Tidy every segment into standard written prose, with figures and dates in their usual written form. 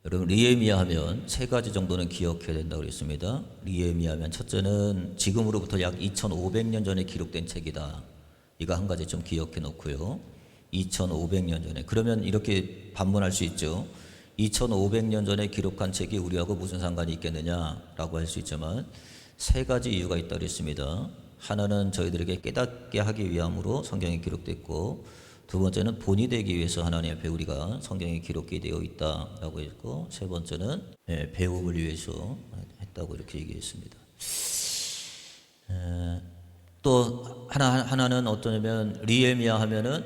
여러분 느헤미야 하면 세 가지 정도는 기억해야 된다고 그랬습니다. 느헤미야 하면 첫째는 지금으로부터 약 2500년 전에 기록된 책이다. 이거 한 가지 좀 기억해 놓고요. 2500년 전에. 그러면 이렇게 반문할 수 있죠. 2500년 전에 기록한 책이 우리하고 무슨 상관이 있겠느냐라고 할 수 있지만 세 가지 이유가 있다고 그랬습니다. 하나는 저희들에게 깨닫게 하기 위함으로 성경에 기록됐고, 두 번째는 본이 되기 위해서 하나님 앞에 우리가 성경에 기록이 되어 있다라고 했고, 세 번째는 배움을 위해서 했다고 이렇게 얘기했습니다. 또 하나는 어떠냐면 느헤미야 하면은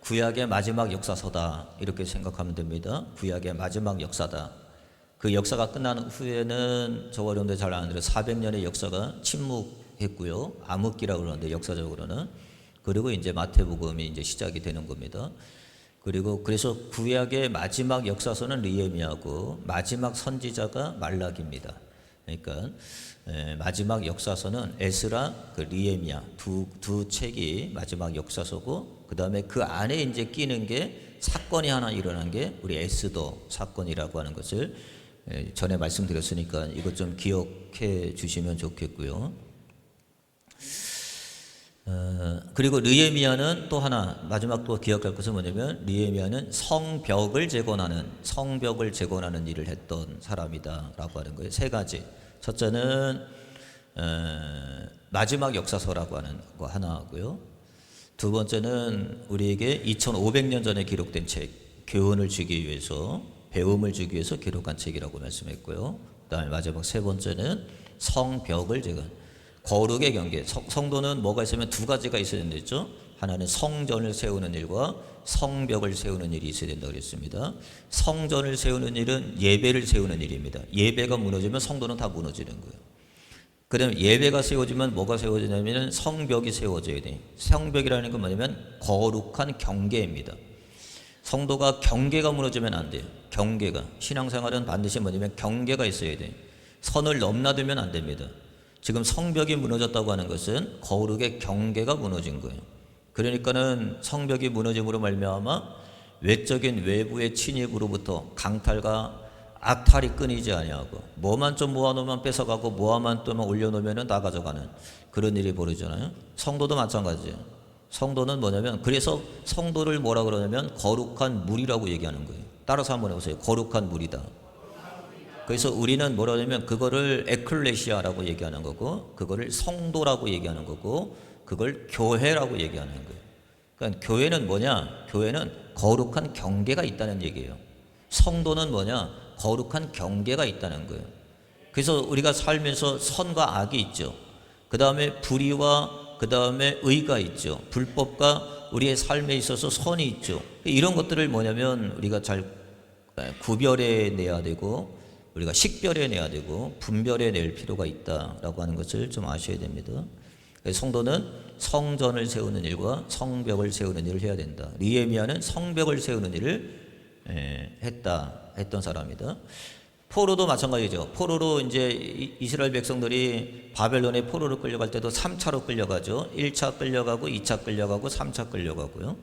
구약의 마지막 역사서다 이렇게 생각하면 됩니다. 구약의 마지막 역사다. 그 역사가 끝난 후에는 저와 여러분들 잘 아는 대로 400년의 역사가 침묵했고요. 암흑기라고 그러는데 역사적으로는. 그리고 이제 마태복음이 이제 시작이 되는 겁니다. 그리고 그래서 구약의 마지막 역사서는 느헤미야고 마지막 선지자가 말라기입니다. 그러니까 마지막 역사서는 에스라, 그 느헤미야 두 책이 마지막 역사서고, 그 다음에 그 안에 이제 끼는 게 사건이 하나 일어난 게 우리 에스더 사건이라고 하는 것을 전에 말씀드렸으니까 이것 좀 기억해 주시면 좋겠고요. 그리고 느헤미야는 또 하나 마지막 또 기억할 것은 뭐냐면 느헤미야는 성벽을 재건하는 일을 했던 사람이다라고 하는 거예요. 세 가지. 첫째는 마지막 역사서라고 하는 거 하나고요. 두 번째는 우리에게 2500년 전에 기록된 책, 교훈을 주기 위해서, 배움을 주기 위해서 기록한 책이라고 말씀했고요. 그다음에 마지막 세 번째는 성벽을 거룩의 경계. 성도는 뭐가 있으면 두 가지가 있어야 된댔죠. 하나는 성전을 세우는 일과 성벽을 세우는 일이 있어야 된다고 그랬습니다. 성전을 세우는 일은 예배를 세우는 일입니다. 예배가 무너지면 성도는 다 무너지는 거예요. 그다음에 예배가 세워지면 뭐가 세워지냐면 성벽이 세워져야 돼요. 성벽이라는 건 뭐냐면 거룩한 경계입니다. 성도가 경계가 무너지면 안 돼요. 경계가. 신앙생활은 반드시 뭐냐면 경계가 있어야 돼요. 선을 넘나들면 안 됩니다. 지금 성벽이 무너졌다고 하는 것은 거룩의 경계가 무너진 거예요. 그러니까는 성벽이 무너짐으로 말미암아 외적인 외부의 침입으로부터 강탈과 악탈이 끊이지 아니하고, 뭐만 좀 모아놓으면 뺏어가고 뭐만 또 올려놓으면 다 가져가는 그런 일이 벌어지잖아요. 성도도 마찬가지예요. 성도는 뭐냐면, 그래서 성도를 뭐라 그러냐면 거룩한 물이라고 얘기하는 거예요. 따라서 한번 해보세요. 거룩한 물이다. 그래서 우리는 뭐라 하냐면 그거를 에클레시아라고 얘기하는 거고, 그거를 성도라고 얘기하는 거고, 그걸 교회라고 얘기하는 거예요. 그러니까 교회는 뭐냐? 교회는 거룩한 경계가 있다는 얘기예요. 성도는 뭐냐? 거룩한 경계가 있다는 거예요. 그래서 우리가 살면서 선과 악이 있죠. 그 다음에 불의와 그 다음에 의가 있죠. 불법과 우리의 삶에 있어서 선이 있죠. 이런 것들을 뭐냐면 우리가 잘 구별해 내야 되고, 우리가 식별해 내야 되고 분별해 낼 필요가 있다라고 하는 것을 좀 아셔야 됩니다. 성도는 성전을 세우는 일과 성벽을 세우는 일을 해야 된다. 느헤미야는 성벽을 세우는 일을 했던 사람이다. 포로도 마찬가지죠. 포로로 이제 이스라엘 백성들이 바벨론에 포로로 끌려갈 때도 3차로 끌려가죠. 1차 끌려가고 2차 끌려가고 3차 끌려가고요.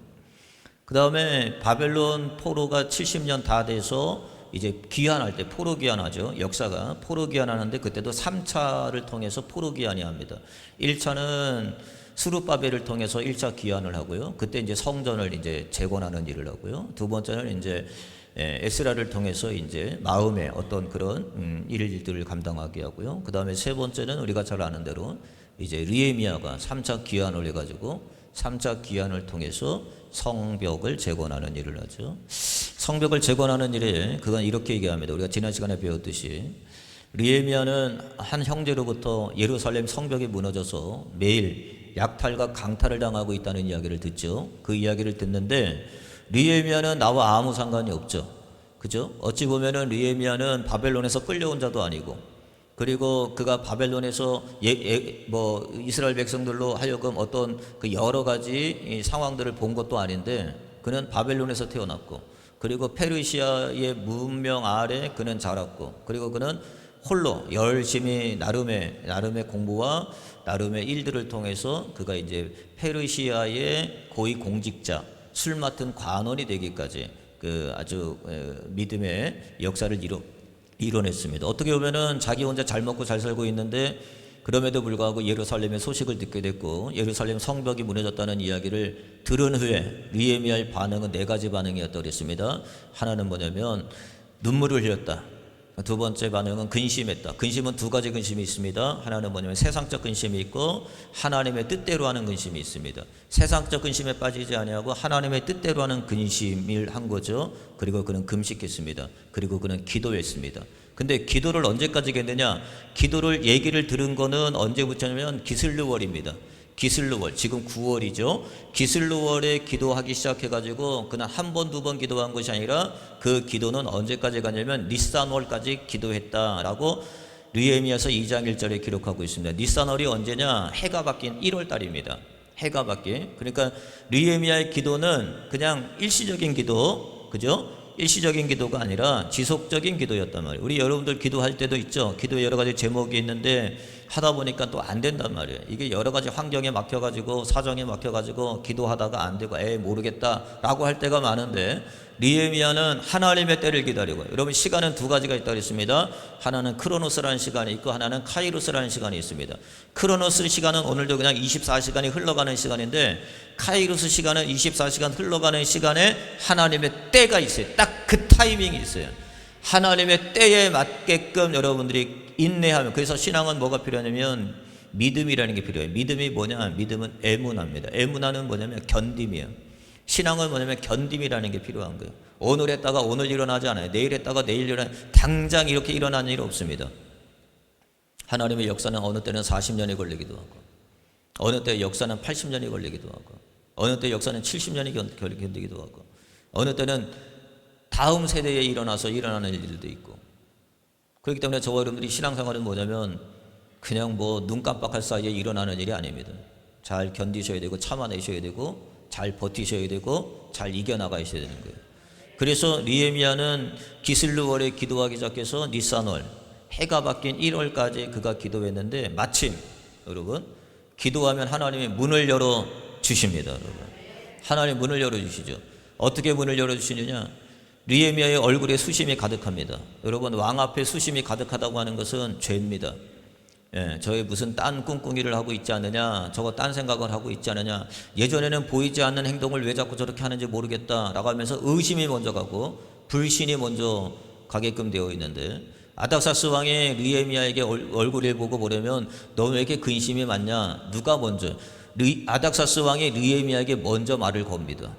그 다음에 바벨론 포로가 70년 다 돼서 이제 귀환할 때, 포로 귀환하죠. 역사가 포로 귀환하는데 그때도 3차를 통해서 포로 귀환이 합니다. 1차는 스룹바벨을 통해서 1차 귀환을 하고요. 그때 이제 성전을 이제 재건하는 일을 하고요. 두 번째는 이제 에스라를 통해서 이제 마음의 어떤 그런 일들을 감당하게 하고요. 그 다음에 세 번째는 우리가 잘 아는 대로 이제 느헤미야가 3차 귀환을 해가지고 3차 귀환을 통해서 성벽을 재건하는 일을 하죠. 성벽을 재건하는 일에 그건 이렇게 얘기합니다. 우리가 지난 시간에 배웠듯이 느헤미야는 한 형제로부터 예루살렘 성벽이 무너져서 매일 약탈과 강탈을 당하고 있다는 이야기를 듣죠. 그 이야기를 듣는데 느헤미야는 나와 아무 상관이 없죠. 그죠? 어찌 보면은 느헤미야는 바벨론에서 끌려온 자도 아니고, 그리고 그가 바벨론에서 이스라엘 백성들로 하여금 어떤 그 여러 가지 상황들을 본 것도 아닌데, 그는 바벨론에서 태어났고, 그리고 페르시아의 문명 아래 그는 자랐고, 그리고 그는 홀로 열심히 나름의 공부와 나름의 일들을 통해서 그가 이제 페르시아의 고위 공직자, 술 맡은 관원이 되기까지 그 아주 믿음의 역사를 이뤄냈습니다. 어떻게 보면은 자기 혼자 잘 먹고 잘 살고 있는데 그럼에도 불구하고 예루살렘의 소식을 듣게 됐고 예루살렘 성벽이 무너졌다는 이야기를 들은 후에 느헤미야의 반응은 네 가지 반응이었다고 그랬습니다. 하나는 뭐냐면 눈물을 흘렸다. 두 번째 반응은 근심했다. 근심은 두 가지 근심이 있습니다. 하나는 뭐냐면 세상적 근심이 있고 하나님의 뜻대로 하는 근심이 있습니다. 세상적 근심에 빠지지 아니하고 하나님의 뜻대로 하는 근심을 한 거죠. 그리고 그는 금식했습니다. 그리고 그는 기도했습니다. 근데 기도를 언제까지 했느냐? 기도를 얘기를 들은 거는 언제부터냐면 기슬루월입니다. 기슬루월, 지금 9월이죠. 기슬루월에 기도하기 시작해가지고 그냥 한 번, 두 번 기도한 것이 아니라 그 기도는 언제까지 가냐면 니산월까지 기도했다라고 느헤미야서 2장 1절에 기록하고 있습니다. 니산월이 언제냐? 해가 바뀐 1월 달입니다. 해가 바뀐. 그러니까 느헤미야의 기도는 그냥 일시적인 기도, 그죠? 일시적인 기도가 아니라 지속적인 기도였단 말이에요. 우리 여러분들 기도할 때도 있죠. 기도에 여러 가지 제목이 있는데 하다 보니까 또 안 된단 말이에요. 이게 여러 가지 환경에 막혀가지고 사정에 막혀가지고 기도하다가 안 되고 모르겠다라고 할 때가 많은데 느헤미야는 하나님의 때를 기다리고, 여러분 시간은 두 가지가 있다고 했습니다. 하나는 크로노스라는 시간이 있고 하나는 카이로스라는 시간이 있습니다. 크로노스 시간은 오늘도 그냥 24시간이 흘러가는 시간인데 카이로스 시간은 24시간 흘러가는 시간에 하나님의 때가 있어요. 딱 그 타이밍이 있어요. 하나님의 때에 맞게끔 여러분들이 인내하면, 그래서 신앙은 뭐가 필요하냐면 믿음이라는 게 필요해요. 믿음이 뭐냐? 믿음은 에무나입니다. 에무나는 뭐냐면 견딤이에요. 신앙은 뭐냐면 견딤이라는 게 필요한 거예요. 오늘 했다가 오늘 일어나지 않아요. 내일 했다가 내일 당장 이렇게 일어나는 일 없습니다. 하나님의 역사는 어느 때는 40년이 걸리기도 하고 어느 때 역사는 80년이 걸리기도 하고 어느 때 역사는 70년이 견디기도 하고 어느 때는 다음 세대에 일어나는 일들도 있고, 그렇기 때문에 저와 여러분들이 신앙생활은 뭐냐면 그냥 뭐 눈 깜빡할 사이에 일어나는 일이 아닙니다. 잘 견디셔야 되고 참아내셔야 되고 잘 버티셔야 되고 잘 이겨나가셔야 되는 거예요. 그래서 느헤미야는 기슬루월에 기도하기 시작해서 니산월, 해가 바뀐 1월까지 그가 기도했는데 마침 여러분 기도하면 하나님이 문을 열어주십니다. 여러분 하나님 문을 열어주시죠. 어떻게 문을 열어주시느냐? 느헤미야의 얼굴에 수심이 가득합니다. 여러분 왕 앞에 수심이 가득하다고 하는 것은 죄입니다. 저희 무슨 딴 꿍꿍이를 하고 있지 않느냐, 저거 딴 생각을 하고 있지 않느냐, 예전에는 보이지 않는 행동을 왜 자꾸 저렇게 하는지 모르겠다 라고 하면서 의심이 먼저 가고 불신이 먼저 가게끔 되어 있는데, 아닥사스 왕이 느헤미야에게 얼굴을 보고 보려면 너 왜 이렇게 근심이 많냐? 누가 먼저? 아닥사스 왕이 느헤미야에게 먼저 말을 겁니다.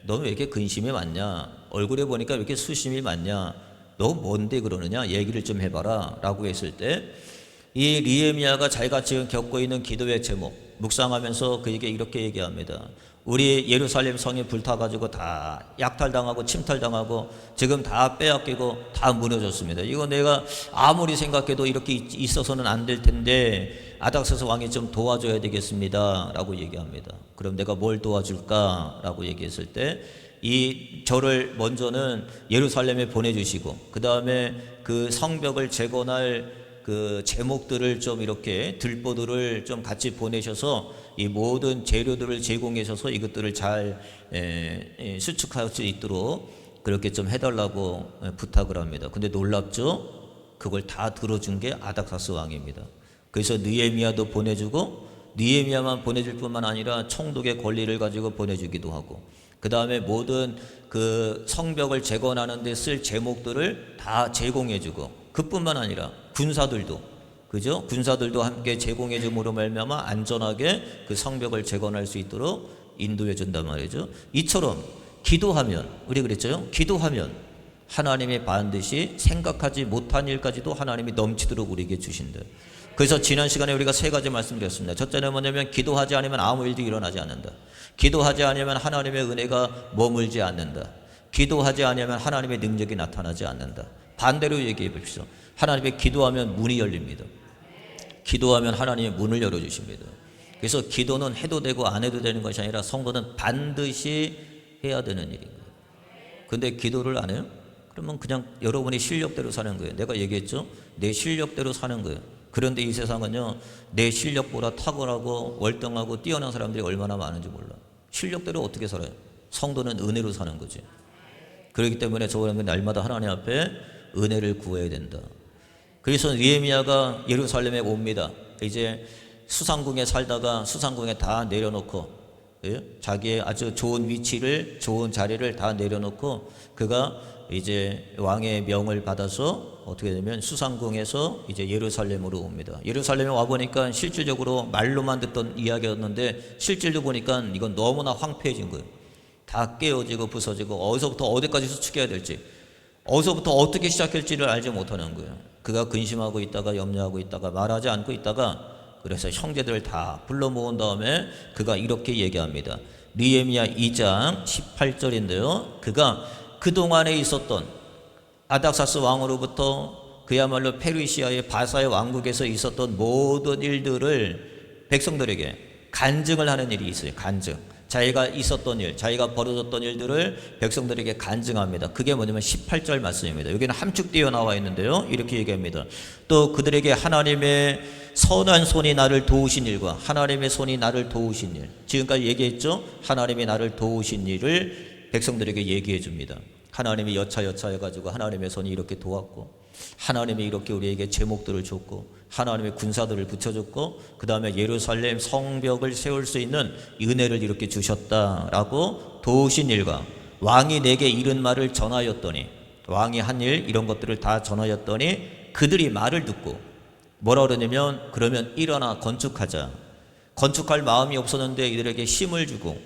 너 왜 이렇게 근심이 많냐? 얼굴에 보니까 왜 이렇게 수심이 많냐? 너 뭔데 그러느냐? 얘기를 좀 해봐라 라고 했을 때 이 느헤미야가 자기가 지금 겪고 있는 기도의 제목 묵상하면서 그에게 이렇게 얘기합니다. 우리 예루살렘 성이 불타가지고 다 약탈당하고 침탈당하고 지금 다 빼앗기고 다 무너졌습니다. 이거 내가 아무리 생각해도 이렇게 있어서는 안 될 텐데 아닥사스 왕이 좀 도와줘야 되겠습니다 라고 얘기합니다. 그럼 내가 뭘 도와줄까 라고 얘기했을 때 이 저를 먼저는 예루살렘에 보내주시고 그 다음에 그 성벽을 재건할 그 제목들을 좀 이렇게 들보들을 좀 같이 보내셔서 이 모든 재료들을 제공하셔서 이것들을 잘 수축할 수 있도록 그렇게 좀 해달라고 부탁을 합니다. 근데 놀랍죠? 그걸 다 들어준 게 아닥사스 왕입니다. 그래서 느헤미야도 보내주고 느헤미야만 보내줄 뿐만 아니라 총독의 권리를 가지고 보내주기도 하고 그 다음에 모든 그 성벽을 재건하는 데 쓸 제목들을 다 제공해주고 그뿐만 아니라 군사들도, 그죠? 군사들도 함께 제공해 줌으로 말미암아 안전하게 그 성벽을 재건할 수 있도록 인도해 준단 말이죠. 이처럼 기도하면, 우리 그랬죠? 기도하면 하나님이 반드시 생각하지 못한 일까지도 하나님이 넘치도록 우리에게 주신다. 그래서 지난 시간에 우리가 세 가지 말씀드렸습니다. 첫째는 뭐냐면 기도하지 않으면 아무 일도 일어나지 않는다. 기도하지 않으면 하나님의 은혜가 머물지 않는다. 기도하지 않으면 하나님의 능력이 나타나지 않는다. 반대로 얘기해 봅시다. 하나님의 기도하면 문이 열립니다. 기도하면 하나님의 문을 열어주십니다. 그래서 기도는 해도 되고 안 해도 되는 것이 아니라 성도는 반드시 해야 되는 일인 거예요. 근데 기도를 안 해요? 그러면 그냥 여러분의 실력대로 사는 거예요. 내가 얘기했죠? 내 실력대로 사는 거예요. 그런데 이 세상은요, 내 실력보다 탁월하고 월등하고 뛰어난 사람들이 얼마나 많은지 몰라. 실력대로 어떻게 살아요? 성도는 은혜로 사는 거지. 그렇기 때문에 저는 날마다 하나님 앞에 은혜를 구해야 된다. 그래서 느헤미야가 예루살렘에 옵니다. 이제 수상궁에 살다가 수상궁에 다 내려놓고, 예? 자기의 아주 좋은 위치를, 좋은 자리를 다 내려놓고 그가 이제 왕의 명을 받아서 어떻게 되면 수상궁에서 이제 예루살렘으로 옵니다. 예루살렘에 와 보니까 실질적으로 말로만 듣던 이야기였는데 실질로 보니까 이건 너무나 황폐해진 거예요. 다 깨어지고 부서지고 어디서부터 어디까지 수축해야 될지, 어디서부터 어떻게 시작할지를 알지 못하는 거예요. 그가 근심하고 있다가 염려하고 있다가 말하지 않고 있다가, 그래서 형제들을 다 불러 모은 다음에 그가 이렇게 얘기합니다. 느헤미야 2장 18절인데요. 그가 그동안에 있었던 아닥사스 왕으로부터 그야말로 페르시아의 바사의 왕국에서 있었던 모든 일들을 백성들에게 간증을 하는 일이 있어요. 간증. 자기가 있었던 일, 자기가 벌어졌던 일들을 백성들에게 간증합니다. 그게 뭐냐면 18절 말씀입니다. 여기는 함축되어 나와 있는데요. 이렇게 얘기합니다. 또 그들에게 하나님의 선한 손이 나를 도우신 일과 하나님의 손이 나를 도우신 일, 지금까지 얘기했죠. 하나님이 나를 도우신 일을 백성들에게 얘기해 줍니다. 하나님이 여차 해가지고 하나님의 손이 이렇게 도왔고, 하나님이 이렇게 우리에게 제목들을 줬고, 하나님의 군사들을 붙여줬고, 그 다음에 예루살렘 성벽을 세울 수 있는 은혜를 이렇게 주셨다라고 도우신 일과 왕이 내게 이른 말을 전하였더니, 왕이 한 일 이런 것들을 다 전하였더니 그들이 말을 듣고 뭐라 그러냐면, 그러면 일어나 건축하자. 건축할 마음이 없었는데 이들에게 힘을 주고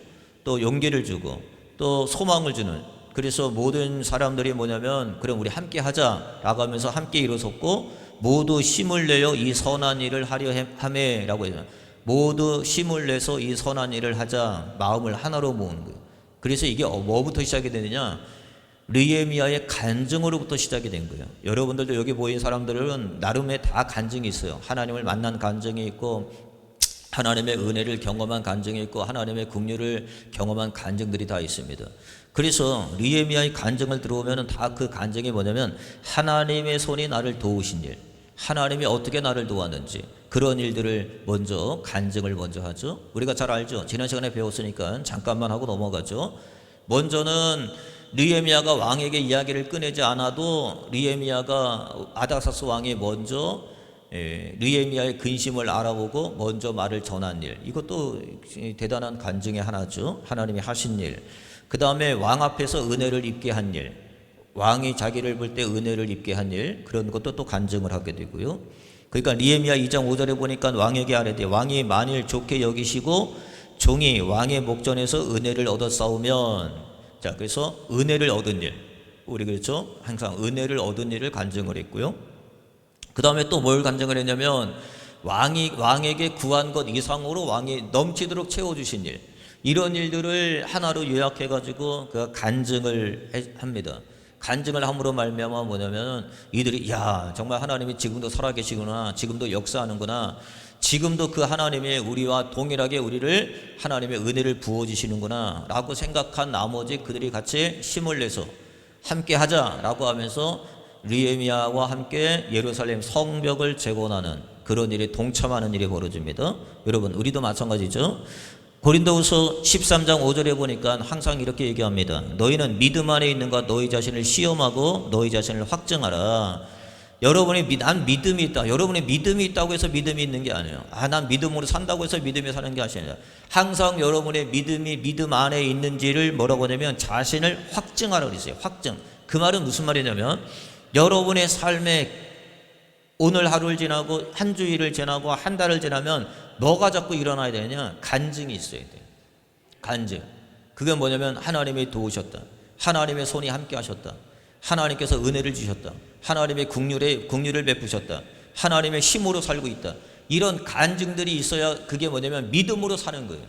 또 용기를 주고 또 소망을 주는, 그래서 모든 사람들이 뭐냐면 그럼 우리 함께 하자라고 하면서 함께 일어섰고 모두 힘을 내어 이 선한 일을 하려 하매라고 해요. 모두 힘을 내서 이 선한 일을 하자, 마음을 하나로 모으는 거예요. 그래서 이게 뭐부터 시작이 되느냐, 느헤미야의 간증으로부터 시작이 된 거예요. 여러분들도 여기 모인 사람들은 나름의 다 간증이 있어요. 하나님을 만난 간증이 있고, 하나님의 은혜를 경험한 간증이 있고, 하나님의 긍휼을 경험한 간증들이 다 있습니다. 그래서 느헤미야의 간증을 들어오면 다 그 간증이 뭐냐면 하나님의 손이 나를 도우신 일, 하나님이 어떻게 나를 도왔는지 그런 일들을 먼저 간증을 먼저 하죠. 우리가 잘 알죠. 지난 시간에 배웠으니까 잠깐만 하고 넘어가죠. 먼저는 느헤미야가 왕에게 이야기를 꺼내지 않아도 느헤미야가 아닥사스 왕이 먼저 느헤미야의 근심을 알아보고 먼저 말을 전한 일, 이것도 대단한 간증의 하나죠. 하나님이 하신 일. 그 다음에 왕 앞에서 은혜를 입게 한 일, 왕이 자기를 볼 때 은혜를 입게 한 일, 그런 것도 또 간증을 하게 되고요. 그러니까 느헤미야 2장 5절에 보니까 왕에게 아뢰되 왕이 만일 좋게 여기시고 종이 왕의 목전에서 은혜를 얻어 싸우면, 자, 그래서 은혜를 얻은 일, 우리 그렇죠? 항상 은혜를 얻은 일을 간증을 했고요. 그 다음에 또 뭘 간증을 했냐면 왕에게 구한 것 이상으로 왕이 넘치도록 채워주신 일, 이런 일들을 하나로 요약해 가지고 그 간증을 합니다. 간증을 함으로 말미암아 뭐냐면 이들이 야, 정말 하나님이 지금도 살아계시구나, 지금도 역사하는구나, 지금도 그 하나님이 우리와 동일하게 우리를 하나님의 은혜를 부어주시는구나 라고 생각한 나머지 그들이 같이 힘을 내서 함께 하자라고 하면서 느헤미야와 함께 예루살렘 성벽을 재건하는 그런 일에 동참하는 일이 벌어집니다. 여러분, 우리도 마찬가지죠. 고린도후서 13장 5절에 보니까 항상 이렇게 얘기합니다. 너희는 믿음 안에 있는가 너희 자신을 시험하고 너희 자신을 확증하라. 여러분이 난 믿음이 있다, 여러분이 믿음이 있다고 해서 믿음이 있는 게 아니에요. 난 믿음으로 산다고 해서 믿음이 사는 게 아니라 항상 여러분의 믿음이 믿음 안에 있는지를 뭐라고 하냐면 자신을 확증하라고 그랬어요. 확증. 그 말은 무슨 말이냐면 여러분의 삶에 오늘 하루를 지나고 한 주일을 지나고 한 달을 지나면 뭐가 자꾸 일어나야 되느냐? 간증이 있어야 돼요. 간증. 그게 뭐냐면 하나님이 도우셨다, 하나님의 손이 함께 하셨다, 하나님께서 은혜를 주셨다, 하나님의 긍휼을 베푸셨다, 하나님의 힘으로 살고 있다, 이런 간증들이 있어야 그게 뭐냐면 믿음으로 사는 거예요.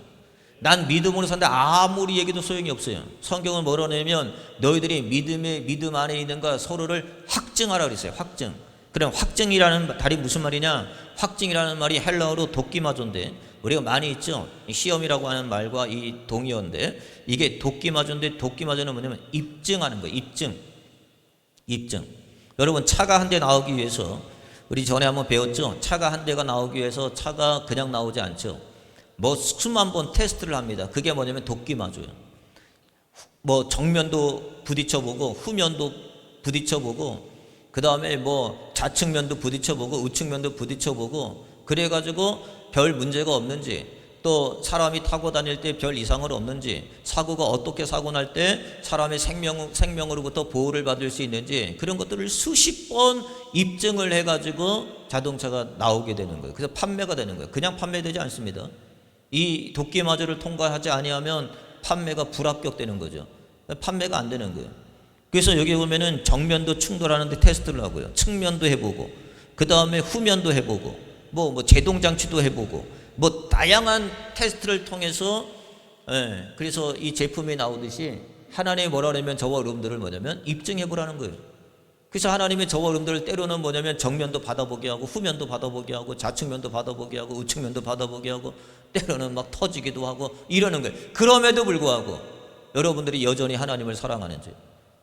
난 믿음으로 산다 아무리 얘기도 소용이 없어요. 성경은 뭐라 하냐면 너희들이 믿음 안에 있는가 서로를 확증하라 그랬어요. 확증. 그럼 확증이라는 말이 무슨 말이냐? 확증이라는 말이 헬라어로 도끼마조인데, 우리가 많이 있죠. 시험이라고 하는 말과 이 동의어인데 이게 도끼마조인데, 도끼마조는 뭐냐면 입증하는 거예요. 입증. 여러분, 차가 한 대 나오기 위해서 우리 전에 한번 배웠죠. 차가 한 대가 나오기 위해서 차가 그냥 나오지 않죠. 뭐 수만 번 테스트를 합니다. 그게 뭐냐면 도끼마조예요. 뭐 정면도 부딪혀보고 후면도 부딪혀보고 그 다음에 뭐 좌측면도 부딪혀보고 우측면도 부딪혀보고 그래가지고 별 문제가 없는지, 또 사람이 타고 다닐 때 별 이상은 없는지, 사고가 어떻게 사고 날 때 사람의 생명으로부터 보호를 받을 수 있는지, 그런 것들을 수십 번 입증을 해가지고 자동차가 나오게 되는 거예요. 그래서 판매가 되는 거예요. 그냥 판매되지 않습니다. 이 도끼마저를 통과하지 아니하면 판매가 불합격되는 거죠. 판매가 안 되는 거예요. 그래서 여기 보면은 정면도 충돌하는데 테스트를 하고요, 측면도 해보고 그 다음에 후면도 해보고 뭐 제동장치도 해보고 뭐 다양한 테스트를 통해서, 그래서 이 제품이 나오듯이 하나님이 뭐라 그러면 저와 여러분들을 뭐냐면 입증해 보라는 거예요. 그래서 하나님이 저와 여러분들을 때로는 뭐냐면 정면도 받아보게 하고 후면도 받아보게 하고 좌측면도 받아보게 하고 우측면도 받아보게 하고 때로는 막 터지기도 하고 이러는 거예요. 그럼에도 불구하고 여러분들이 여전히 하나님을 사랑하는지,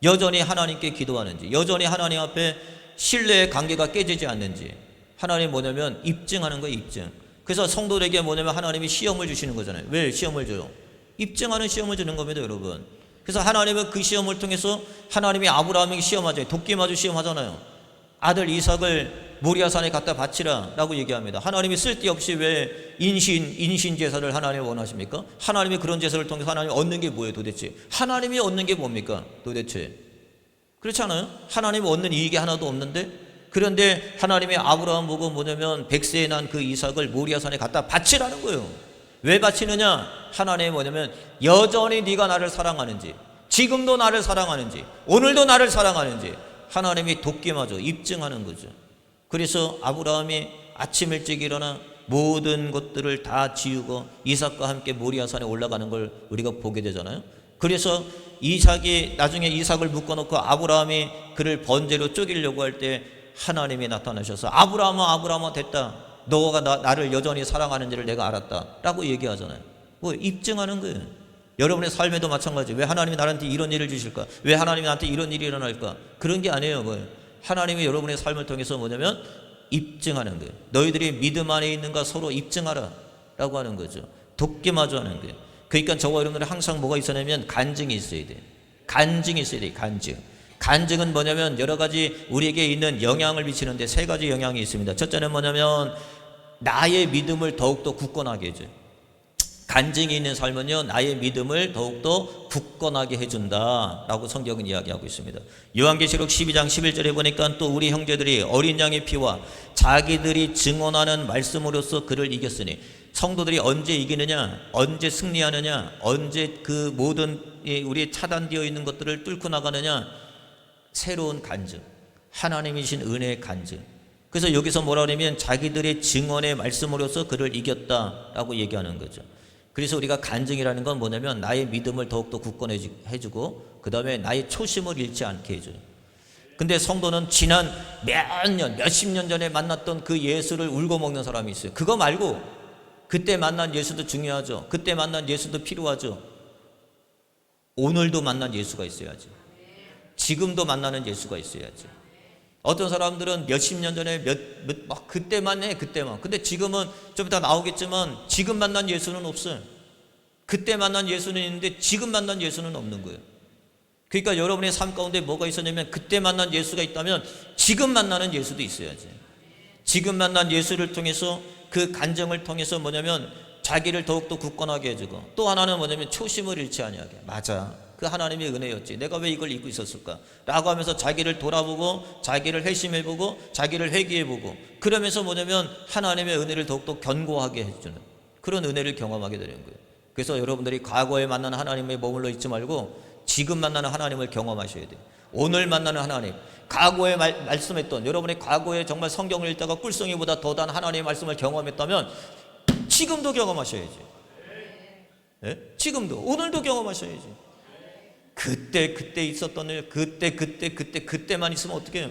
여전히 하나님께 기도하는지, 여전히 하나님 앞에 신뢰의 관계가 깨지지 않는지 하나님 뭐냐면 입증하는 거예요. 입증. 그래서 성도들에게 뭐냐면 하나님이 시험을 주시는 거잖아요. 왜 시험을 줘요? 입증하는 시험을 주는 겁니다, 여러분. 그래서 하나님은 그 시험을 통해서 하나님이 아브라함에게 시험하잖아요. 도끼마저 시험하잖아요. 아들 이삭을 모리아산에 갖다 바치라 라고 얘기합니다. 하나님이 쓸데없이 왜 인신 제사를 하나님이 원하십니까? 하나님이 그런 제사를 통해서 하나님이 얻는 게 뭐예요 도대체? 하나님이 얻는 게 뭡니까 도대체? 그렇지 않아요? 하나님이 얻는 이익이 하나도 없는데, 그런데 하나님이 아브라함 보고 뭐냐면 100세에 난 그 이삭을 모리아산에 갖다 바치라는 거예요. 왜 바치느냐? 하나님이 뭐냐면 여전히 네가 나를 사랑하는지, 지금도 나를 사랑하는지, 오늘도 나를 사랑하는지 하나님이 도끼마저 입증하는 거죠. 그래서 아브라함이 아침 일찍 일어나 모든 것들을 다 지우고 이삭과 함께 모리아산에 올라가는 걸 우리가 보게 되잖아요. 그래서 이삭이 나중에 이삭을 묶어놓고 아브라함이 그를 번제로 쪼개려고 할 때 하나님이 나타나셔서 아브라함아 아브라함아 됐다, 너가 나를 여전히 사랑하는지를 내가 알았다 라고 얘기하잖아요. 뭐 입증하는 거예요. 여러분의 삶에도 마찬가지. 왜 하나님이 나한테 이런 일을 주실까? 왜 하나님이 나한테 이런 일이 일어날까? 그런 게 아니에요. 뭐예요? 하나님이 여러분의 삶을 통해서 뭐냐면 입증하는 거예요. 너희들이 믿음 안에 있는가 서로 입증하라 라고 하는 거죠. 돕기마저 하는 거예요. 그러니까 저와 여러분들은 항상 뭐가 있어냐면 간증이 있어야 돼요. 간증이 있어야 돼요. 간증. 간증은 뭐냐면 여러 가지 우리에게 있는 영향을 미치는데 세 가지 영향이 있습니다. 첫째는 뭐냐면 나의 믿음을 더욱더 굳건하게 해줘요. 간증이 있는 삶은요, 나의 믿음을 더욱더 굳건하게 해준다 라고 성경은 이야기하고 있습니다. 요한계시록 12장 11절에 보니까 또 우리 형제들이 어린 양의 피와 자기들이 증언하는 말씀으로써 그를 이겼으니, 성도들이 언제 이기느냐, 언제 승리하느냐, 언제 그 모든 우리 차단되어 있는 것들을 뚫고 나가느냐? 새로운 간증, 하나님이신 은혜의 간증. 그래서 여기서 뭐라 그러면 자기들의 증언의 말씀으로써 그를 이겼다라고 얘기하는 거죠. 그래서 우리가 간증이라는 건 뭐냐면 나의 믿음을 더욱더 굳건해주고 그 다음에 나의 초심을 잃지 않게 해줘요. 근데 성도는 지난 몇십 년 전에 만났던 그 예수를 울고 먹는 사람이 있어요. 그거 말고 그때 만난 예수도 중요하죠. 그때 만난 예수도 필요하죠. 오늘도 만난 예수가 있어야지. 지금도 만나는 예수가 있어야지. 어떤 사람들은 몇십 년 전에 막 그때만 해, 그때만. 근데 지금은 좀 이따 나오겠지만 지금 만난 예수는 없어요. 그때 만난 예수는 있는데 지금 만난 예수는 없는 거예요. 그러니까 여러분의 삶 가운데 뭐가 있었냐면 그때 만난 예수가 있다면 지금 만나는 예수도 있어야지. 지금 만난 예수를 통해서 그 간증을 통해서 뭐냐면 자기를 더욱더 굳건하게 해주고, 또 하나는 뭐냐면 초심을 잃지 아니하게. 맞아, 그 하나님의 은혜였지. 내가 왜 이걸 잊고 있었을까? 라고 하면서 자기를 돌아보고 자기를 회심해보고 자기를 회개해보고, 그러면서 뭐냐면 하나님의 은혜를 더욱더 견고하게 해주는 그런 은혜를 경험하게 되는 거예요. 그래서 여러분들이 과거에 만나는 하나님에 머물러 있지 말고 지금 만나는 하나님을 경험하셔야 돼요. 오늘 만나는 하나님, 과거에 말씀했던, 여러분의 과거에 정말 성경을 읽다가 꿀성이보다 더단 하나님의 말씀을 경험했다면 지금도 경험하셔야지. 네? 지금도, 오늘도 경험하셔야지. 그때 있었던 일, 그때만 있으면 어떻게 해요?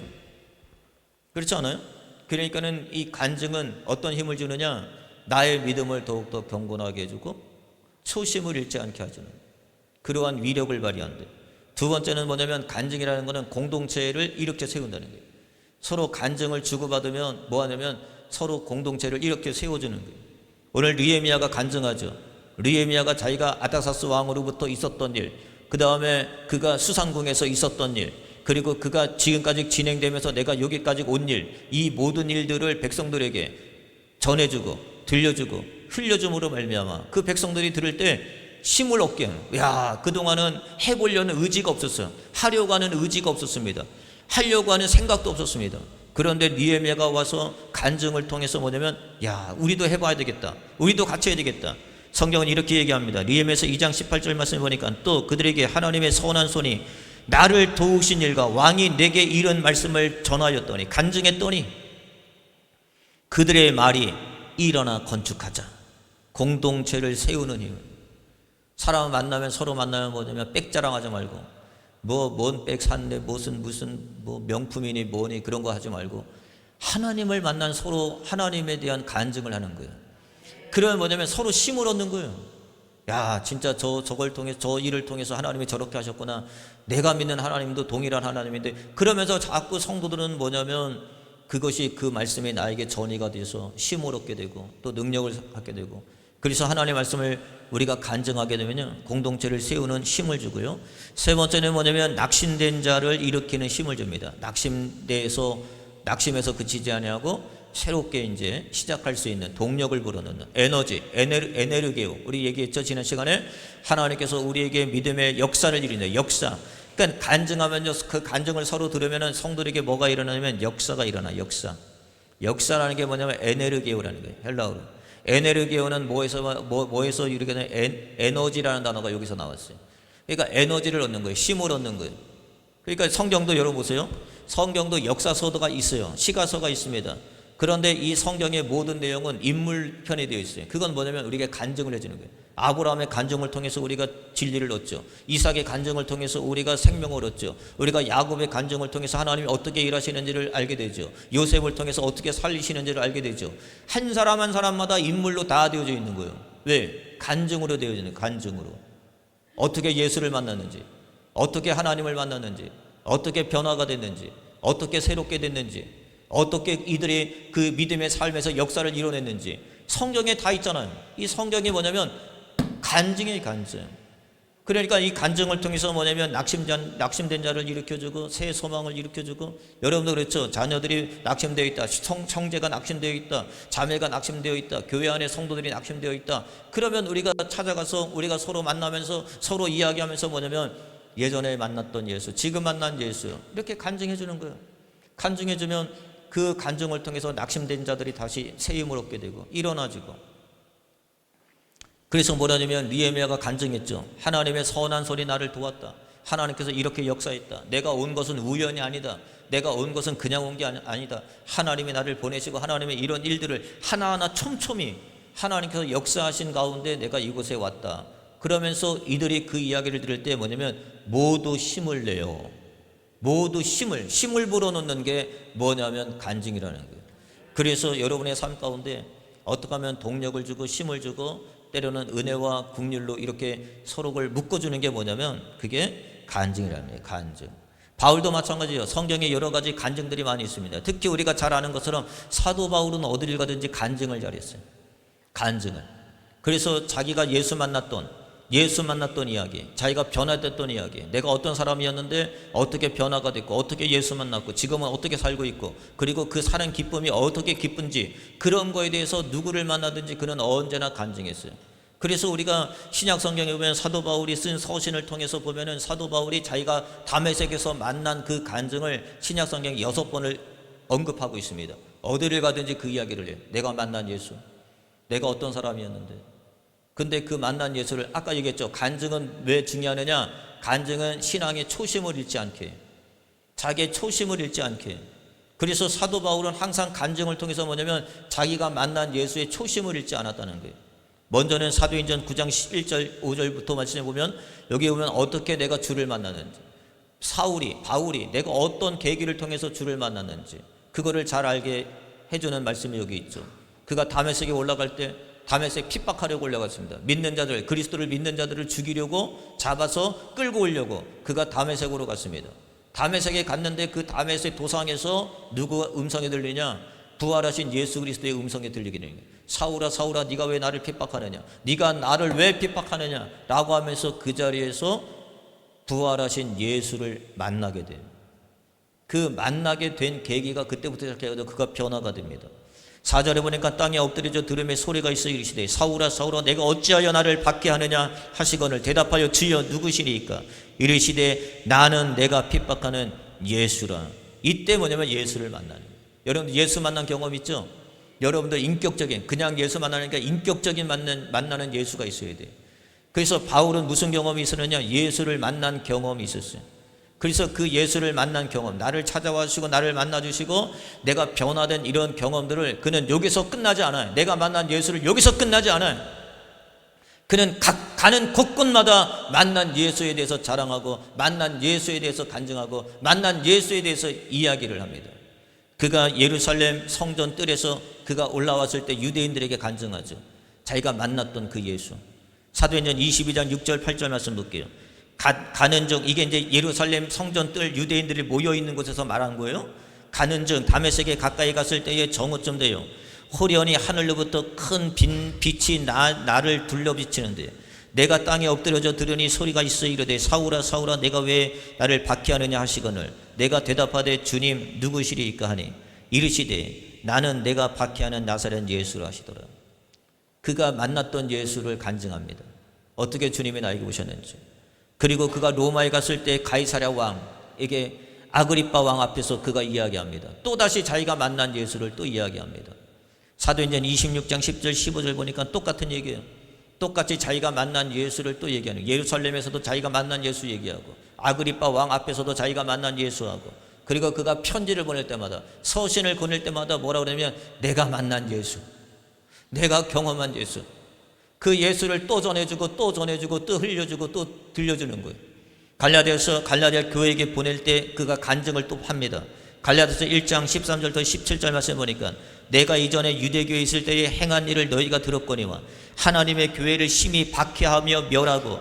그렇지 않아요? 그러니까는 이 간증은 어떤 힘을 주느냐? 나의 믿음을 더욱더 경건하게 해주고 초심을 잃지 않게 해주는 그러한 위력을 발휘한다. 두 번째는 뭐냐면 간증이라는 것은 공동체를 이렇게 세운다는 거예요. 서로 간증을 주고받으면 뭐 하냐면 서로 공동체를 이렇게 세워주는 거예요. 오늘 느헤미야가 간증하죠. 느헤미야가 자기가 아닥사스 왕으로부터 있었던 일, 그 다음에 그가 수상궁에서 있었던 일, 그리고 그가 지금까지 진행되면서 내가 여기까지 온 일, 이 모든 일들을 백성들에게 전해주고 들려주고 흘려줌으로 말미암아 그 백성들이 들을 때 힘을 얻게 하는, 야, 그동안은 해보려는 의지가 없었어요. 하려고 하는 의지가 없었습니다. 하려고 하는 생각도 없었습니다. 그런데 느헤미야가 와서 간증을 통해서 뭐냐면, 야, 우리도 해봐야 되겠다, 우리도 같이 해야 되겠다. 성경은 이렇게 얘기합니다. 느헤미야서 2장 18절 말씀을 보니까 또 그들에게 하나님의 선한 손이 나를 도우신 일과 왕이 내게 이런 말씀을 전하였더니, 간증했더니 그들의 말이 일어나 건축하자. 공동체를 세우는 이유. 사람 만나면, 서로 만나면 뭐냐면 빽자랑하지 말고, 뭔 백 샀네, 무슨 뭐 명품이니 뭐니 그런 거 하지 말고 하나님을 만난 서로 하나님에 대한 간증을 하는 거예요. 그러면 뭐냐면 서로 힘을 얻는 거예요. 야, 진짜 저걸 통해서, 저 일을 통해서 하나님이 저렇게 하셨구나. 내가 믿는 하나님도 동일한 하나님인데, 그러면서 자꾸 성도들은 뭐냐면 그것이, 그 말씀이 나에게 전이가 돼서 힘을 얻게 되고 또 능력을 갖게 되고, 그래서 하나님의 말씀을 우리가 간증하게 되면요, 공동체를 세우는 힘을 주고요. 세 번째는 뭐냐면 낙심된 자를 일으키는 힘을 줍니다. 낙심에서 그치지 아니하고 새롭게 이제 시작할 수 있는 동력을 불어넣는 에너지, 에네르게오. 우리 얘기했죠, 지난 시간에. 하나님께서 우리에게 믿음의 역사를 이루는 역사. 그러니까 간증하면요, 그 간증을 서로 들으면은 성도에게 뭐가 일어나냐면 역사가 일어나. 역사라는 게 뭐냐면 에네르게오라는 거예요, 헬라어로. 에네르게오는 뭐에서 이렇게 되는 에너지라는 단어가 여기서 나왔어요. 그러니까 에너지를 얻는 거예요, 힘을 얻는 거예요. 그러니까 성경도 열어보세요. 성경도 역사서가 있어요, 시가서가 있습니다. 그런데 이 성경의 모든 내용은 인물편에 되어 있어요. 그건 뭐냐면 우리에게 간증을 해주는 거예요. 아브라함의 간증을 통해서 우리가 진리를 얻죠. 이삭의 간증을 통해서 우리가 생명을 얻죠. 우리가 야곱의 간증을 통해서 하나님이 어떻게 일하시는지를 알게 되죠. 요셉을 통해서 어떻게 살리시는지를 알게 되죠. 한 사람 한 사람마다 인물로 다 되어져 있는 거예요. 왜? 간증으로 되어져 있는 거예요. 간증으로. 어떻게 예수를 만났는지, 어떻게 하나님을 만났는지, 어떻게 변화가 됐는지, 어떻게 새롭게 됐는지, 어떻게 이들이 그 믿음의 삶에서 역사를 이뤄냈는지 성경에 다 있잖아요. 이 성경이 뭐냐면 간증이에요, 간증. 그러니까 이 간증을 통해서 뭐냐면 낙심된 자를 일으켜주고 새 소망을 일으켜주고, 여러분도 그렇죠. 자녀들이 낙심되어 있다, 형제가 낙심되어 있다, 자매가 낙심되어 있다, 교회 안에 성도들이 낙심되어 있다. 그러면 우리가 찾아가서 우리가 서로 만나면서 서로 이야기하면서 뭐냐면 예전에 만났던 예수, 지금 만난 예수, 이렇게 간증해 주는 거예요. 간증해 주면 그 간증을 통해서 낙심된 자들이 다시 새 힘을 얻게 되고 일어나지고. 그래서 뭐라냐면 느헤미야가 간증했죠. 하나님의 선한 손이 나를 도왔다. 하나님께서 이렇게 역사했다. 내가 온 것은 우연이 아니다. 내가 온 것은 그냥 온 게 아니다. 하나님이 나를 보내시고 하나님의 이런 일들을 하나하나 촘촘히 하나님께서 역사하신 가운데 내가 이곳에 왔다. 그러면서 이들이 그 이야기를 들을 때 뭐냐면 모두 힘을 내요. 모두 힘을 불어넣는 게 뭐냐면 간증이라는 거예요. 그래서 여러분의 삶 가운데 어떻게 하면 동력을 주고 힘을 주고 때로는 은혜와 긍휼로 이렇게 서로를 묶어주는 게 뭐냐면 그게 간증이라는 거예요. 간증. 바울도 마찬가지예요. 성경에 여러 가지 간증들이 많이 있습니다. 특히 우리가 잘 아는 것처럼 사도 바울은 어디를 가든지 간증을 잘했어요. 간증을. 그래서 자기가 예수 만났던 이야기, 자기가 변화됐던 이야기, 내가 어떤 사람이었는데 어떻게 변화가 됐고 어떻게 예수 만났고 지금은 어떻게 살고 있고, 그리고 그 사는 기쁨이 어떻게 기쁜지, 그런 거에 대해서 누구를 만나든지 그는 언제나 간증했어요. 그래서 우리가 신약 성경에 보면 사도 바울이 쓴 서신을 통해서 보면은 사도 바울이 자기가 다메섹에서 만난 그 간증을 신약 성경에 6번을 언급하고 있습니다. 어디를 가든지 그 이야기를 해요. 내가 만난 예수, 내가 어떤 사람이었는데. 근데 그 만난 예수를 아까 얘기했죠. 간증은 왜 중요하느냐? 간증은 신앙의 초심을 잃지 않게, 자기의 초심을 잃지 않게. 그래서 사도 바울은 항상 간증을 통해서 뭐냐면 자기가 만난 예수의 초심을 잃지 않았다는 거예요. 먼저는 사도행전 9장 11절 5절부터 말씀해 보면, 여기 보면 어떻게 내가 주를 만났는지, 바울이 내가 어떤 계기를 통해서 주를 만났는지 그거를 잘 알게 해주는 말씀이 여기 있죠. 그가 다메섹에 올라갈 때 다메섹 핍박하려고 올라갔습니다. 그리스도를 믿는 자들을 죽이려고 잡아서 끌고 오려고 그가 다메섹으로 갔습니다. 다메섹에 갔는데 그 다메섹 도상에서 누구 음성이 들리냐? 부활하신 예수 그리스도의 음성이 들리기는 거예요. 사울아 사울아 네가 왜 나를 핍박하느냐, 네가 나를 왜 핍박하느냐 라고 하면서 그 자리에서 부활하신 예수를 만나게 돼요. 그 만나게 된 계기가 그때부터 시작해서 그가 변화가 됩니다. 4절에 보니까 땅에 엎드려져 들음에 소리가 있어 이르시되 사울아 사울아 내가 어찌하여 나를 박해 하느냐 하시거늘 대답하여 주여 누구시리이까 이르시되 나는 내가 핍박하는 예수라. 이때 뭐냐면 예수를 만나는 거예요. 여러분들 예수 만난 경험 있죠? 여러분들 인격적인 그냥 예수 만나니까 인격적인 만나는 예수가 있어야 돼요. 그래서 바울은 무슨 경험이 있었느냐? 예수를 만난 경험이 있었어요. 그래서 그 예수를 만난 경험, 나를 찾아와 주시고 나를 만나 주시고 내가 변화된 이런 경험들을 그는 여기서 끝나지 않아요. 내가 만난 예수를 여기서 끝나지 않아요. 그는 가는 곳곳마다 만난 예수에 대해서 자랑하고 만난 예수에 대해서 간증하고 만난 예수에 대해서 이야기를 합니다. 그가 예루살렘 성전 뜰에서 그가 올라왔을 때 유대인들에게 간증하죠. 자기가 만났던 그 예수. 사도행전 22장 6절 8절 말씀 볼게요. 가는 중, 이게 이제 예루살렘 성전 뜰 유대인들이 모여있는 곳에서 말한 거예요. 가는 중 다메섹에 가까이 갔을 때에 정오쯤 돼요. 호련히 하늘로부터 큰 빛이 나를 둘러 비치는데 내가 땅에 엎드려져 들으니 소리가 있어 이르되 사울아 사울아 내가 왜 나를 박해하느냐 하시거늘 내가 대답하되 주님 누구시리이까 하니 이르시되 나는 내가 박해하는 나사렛 예수라 하시더라. 그가 만났던 예수를 간증합니다. 어떻게 주님이 나에게 오셨는지. 그리고 그가 로마에 갔을 때 가이사랴 왕에게 아그리빠 왕 앞에서 그가 이야기합니다. 또다시 자기가 만난 예수를 또 이야기합니다. 사도행전 26장 10절 15절 보니까 똑같은 얘기예요. 똑같이 자기가 만난 예수를 또 얘기하는 거예요. 예루살렘에서도 자기가 만난 예수 얘기하고 아그리빠 왕 앞에서도 자기가 만난 예수하고 그리고 그가 편지를 보낼 때마다 서신을 보낼 때마다 뭐라고 그러냐면 내가 만난 예수, 내가 경험한 예수, 그 예수를 또 전해주고 또 전해주고 또 흘려주고 또 들려주는 거예요. 갈라디아 교회에게 보낼 때 그가 간증을 또 합니다. 갈라디아서 1장 13절부터 17절 말씀 보니까 내가 이전에 유대교에 있을 때에 행한 일을 너희가 들었거니와 하나님의 교회를 심히 박해하며 멸하고